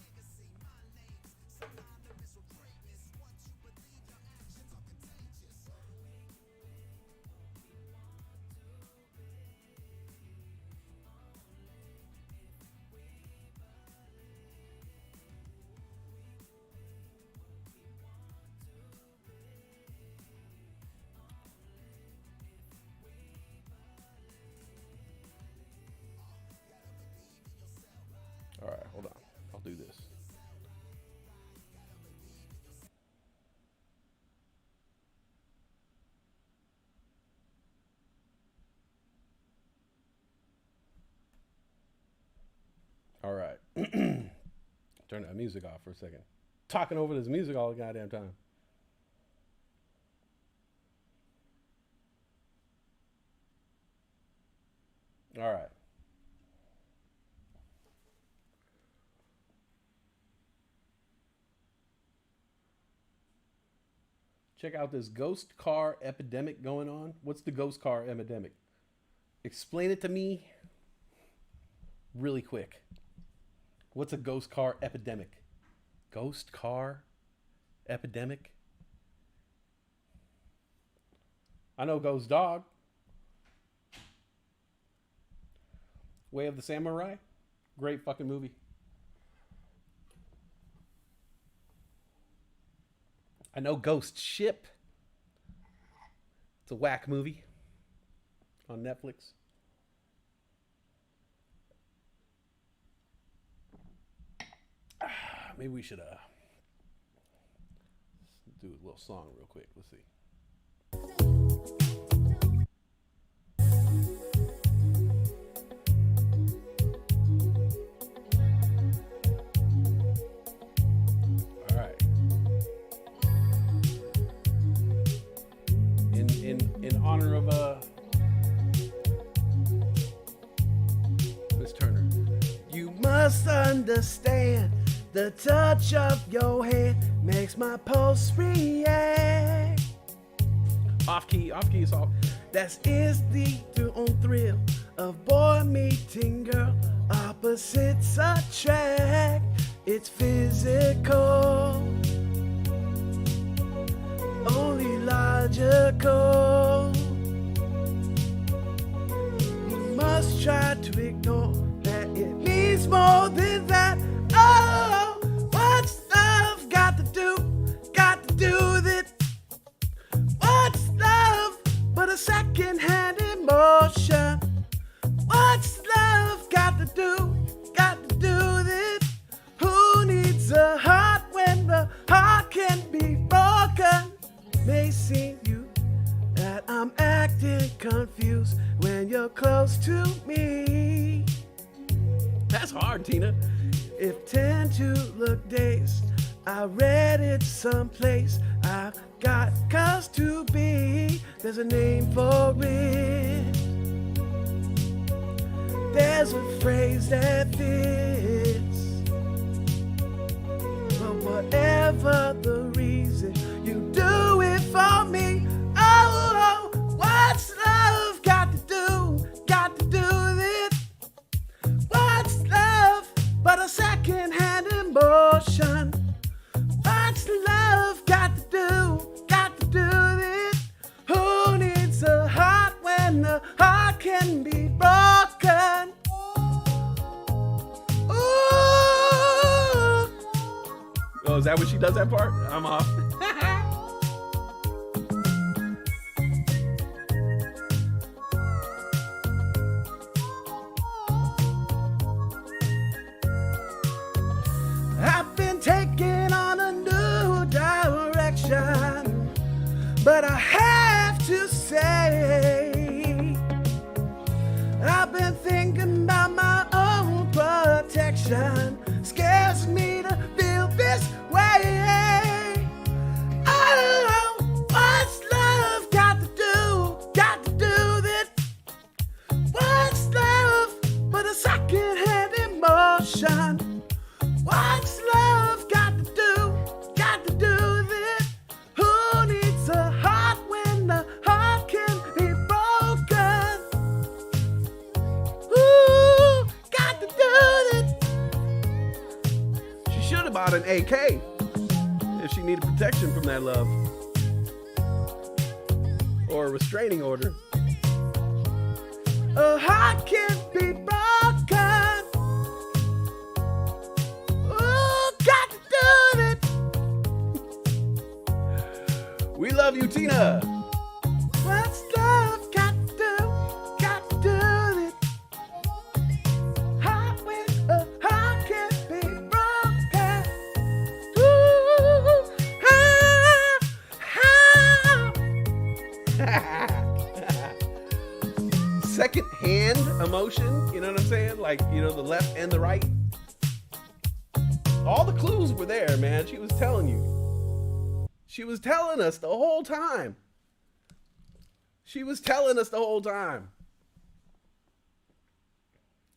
All right, hold on. I'll do this. All right. Turn that music off for a second. Talking over this music all the goddamn time. All right. Check out this ghost car epidemic going on. What's the ghost car epidemic? Explain it to me really quick. What's a ghost car epidemic? Ghost car epidemic? I know Ghost Dog. Way of the Samurai. Great fucking movie. I know Ghost Ship. It's a whack movie on Netflix. Maybe we should do a little song real quick. Let's see. All right. In honor of Miss Turner. You must understand the touch of your hand makes my pulse react. Off key is off. That is the thrill of boy meeting girl. Opposites attract. It's physical, only logical. You must try to ignore that it means more than that. Oh, what's love got to do with it? What's love but a second-hand emotion? What's love got to do with it? Who needs a heart when the heart can be broken? May seem you that I'm acting confused when you're close to me. That's hard, Tina. If tend to look days, I read it someplace. I've got cause to be. There's a name for it. There's a phrase that fits. But whatever the reason, you do it for me. Oh, what's love got to do with it? What's love but a second-hand emotion? What's love got to do with it? Who needs a heart when the heart can be broken? Ooh. Oh, is that what she does that part? I'm off. I've been taking on a new direction, but I have to say, I've been thinking about my own protection. Scares me to feel this way. Oh, what's love got to do with it? What's love but a second-hand emotion? What's love got to do with it? Who needs a heart when the heart can be broken? Ooh, got to do it. She should have bought an AK if she needed protection from that love. Or a restraining order. A heart can be broken. We love you, Tina. What's love got to do with it? Heart when a heart can be broken. Ooh, Second hand emotion, you know what I'm saying? Like, you know, the left and the right. All the clues were there, man. She was telling you. She was telling us the whole time.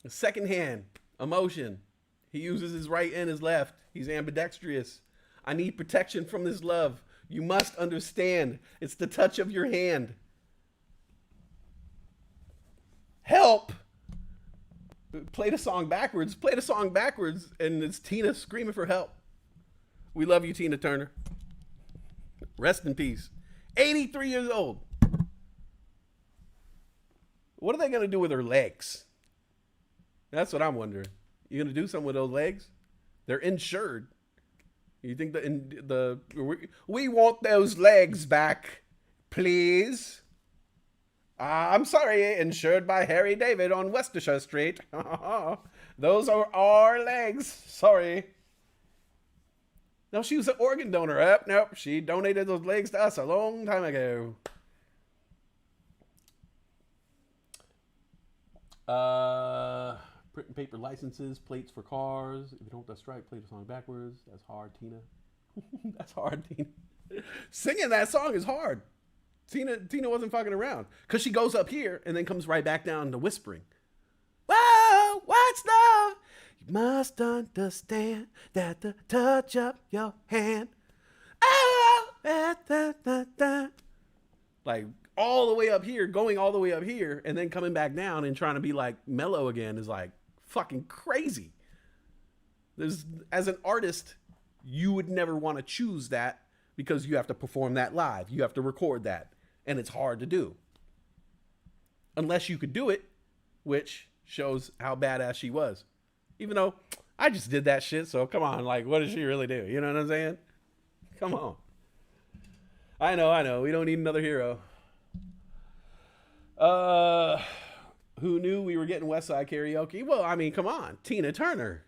Second hand emotion. He uses his right and his left. He's ambidextrous. I need protection from this love. You must understand. It's the touch of your hand. Help. Play the song backwards. And it's Tina screaming for help. We love you, Tina Turner. Rest in peace. 83 years old. What are they going to do with her legs? That's what I'm wondering. You going to do something with those legs? They're insured. You think we want those legs back, please? I'm sorry, insured by Harry David on Worcestershire Street. Those are our legs. Sorry. No, she was an organ donor. Nope. She donated those legs to us a long time ago. Print and paper licenses, plates for cars. If you don't have stripe, play the song backwards. That's hard, Tina. That's hard, Tina. Singing that song is hard. Tina wasn't fucking around. Because she goes up here and then comes right back down to whispering. Whoa, what's love? You must understand that the touch of your hand. Oh, like all the way up here, going all the way up here, and then coming back down and trying to be like mellow again is like fucking crazy. As an artist, you would never want to choose that because you have to perform that live. You have to record that. And it's hard to do. Unless you could do it, which shows how badass she was. Even though I just did that shit, so come on, like, what does she really do? You know what I'm saying? Come on. I know. We don't need another hero. Who knew we were getting Westside karaoke? Well, I mean, come on. Tina Turner.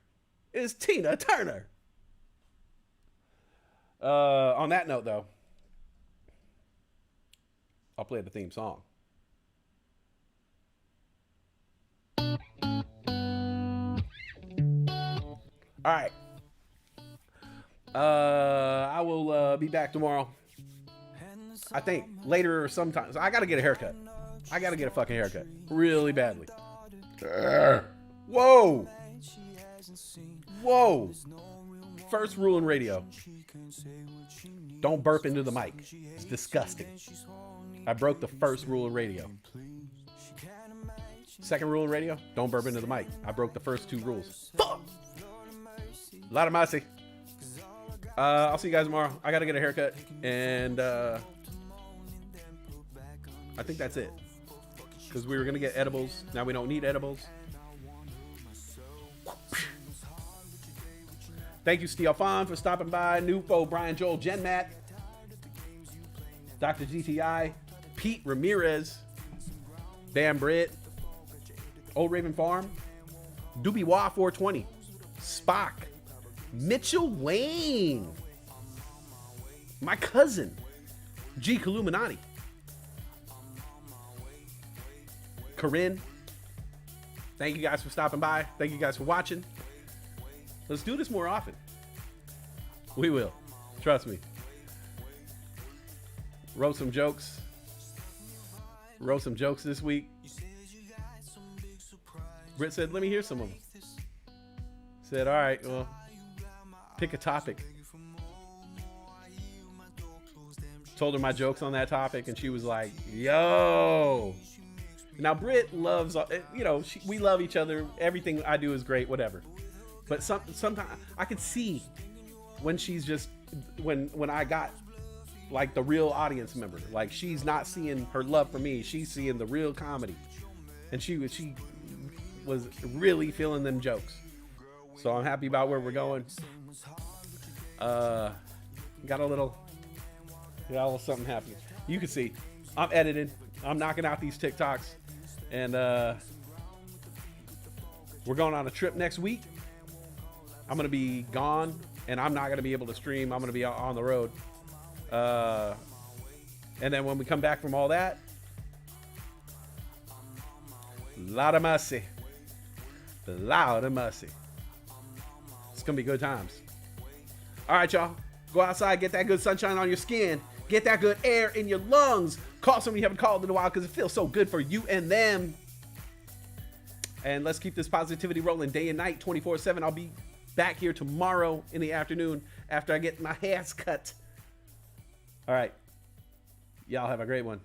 It's Tina Turner. On that note, though, I'll play the theme song. All right. I will be back tomorrow. I think later or sometimes. I gotta get a haircut. I gotta get a fucking haircut. Really badly. Whoa. Whoa. First rule in radio. Don't burp into the mic. It's disgusting. I broke the first rule in radio. Second rule in radio. Don't burp into the mic. I broke the first two rules. Fuck. A lot of mercy. I'll see you guys tomorrow. I gotta get a haircut. And I think that's it. Because we were gonna get edibles. Now we don't need edibles. Thank you, Steve Fon, for stopping by. Nufo, Brian, Joel, Jen, Matt, Dr. GTI, Pete Ramirez, Bam Britt, Old Raven Farm, Doobie Wah 420, Spock, Mitchell Wayne, my cousin, G. Illuminati, Corinne. Thank you guys for stopping by. Thank you guys for watching. Let's do this more often. We will. Trust me. Wrote some jokes this week. Britt said, let me hear some of them. Said, all right, well, pick a topic. Told her my jokes on that topic, and she was like, yo. Now, Britt loves, we love each other. Everything I do is great, whatever. But sometimes I could see when she's just, when I got like the real audience member, like she's not seeing her love for me. She's seeing the real comedy. And she was really feeling them jokes. So I'm happy about where we're going. Got a little something happening. You can see I'm editing. I'm knocking out these TikToks. And we're going on a trip next week. I'm going to be gone, and I'm not going to be able to stream. I'm going to be on the road. And then when we come back from all that, lot of mercy. Loud of mercy. It's going to be good times. All right, y'all. Go outside, get that good sunshine on your skin. Get that good air in your lungs. Call somebody you haven't called in a while because it feels so good for you and them. And let's keep this positivity rolling day and night, 24/7. I'll be back here tomorrow in the afternoon after I get my hair cut. All right. Y'all have a great one.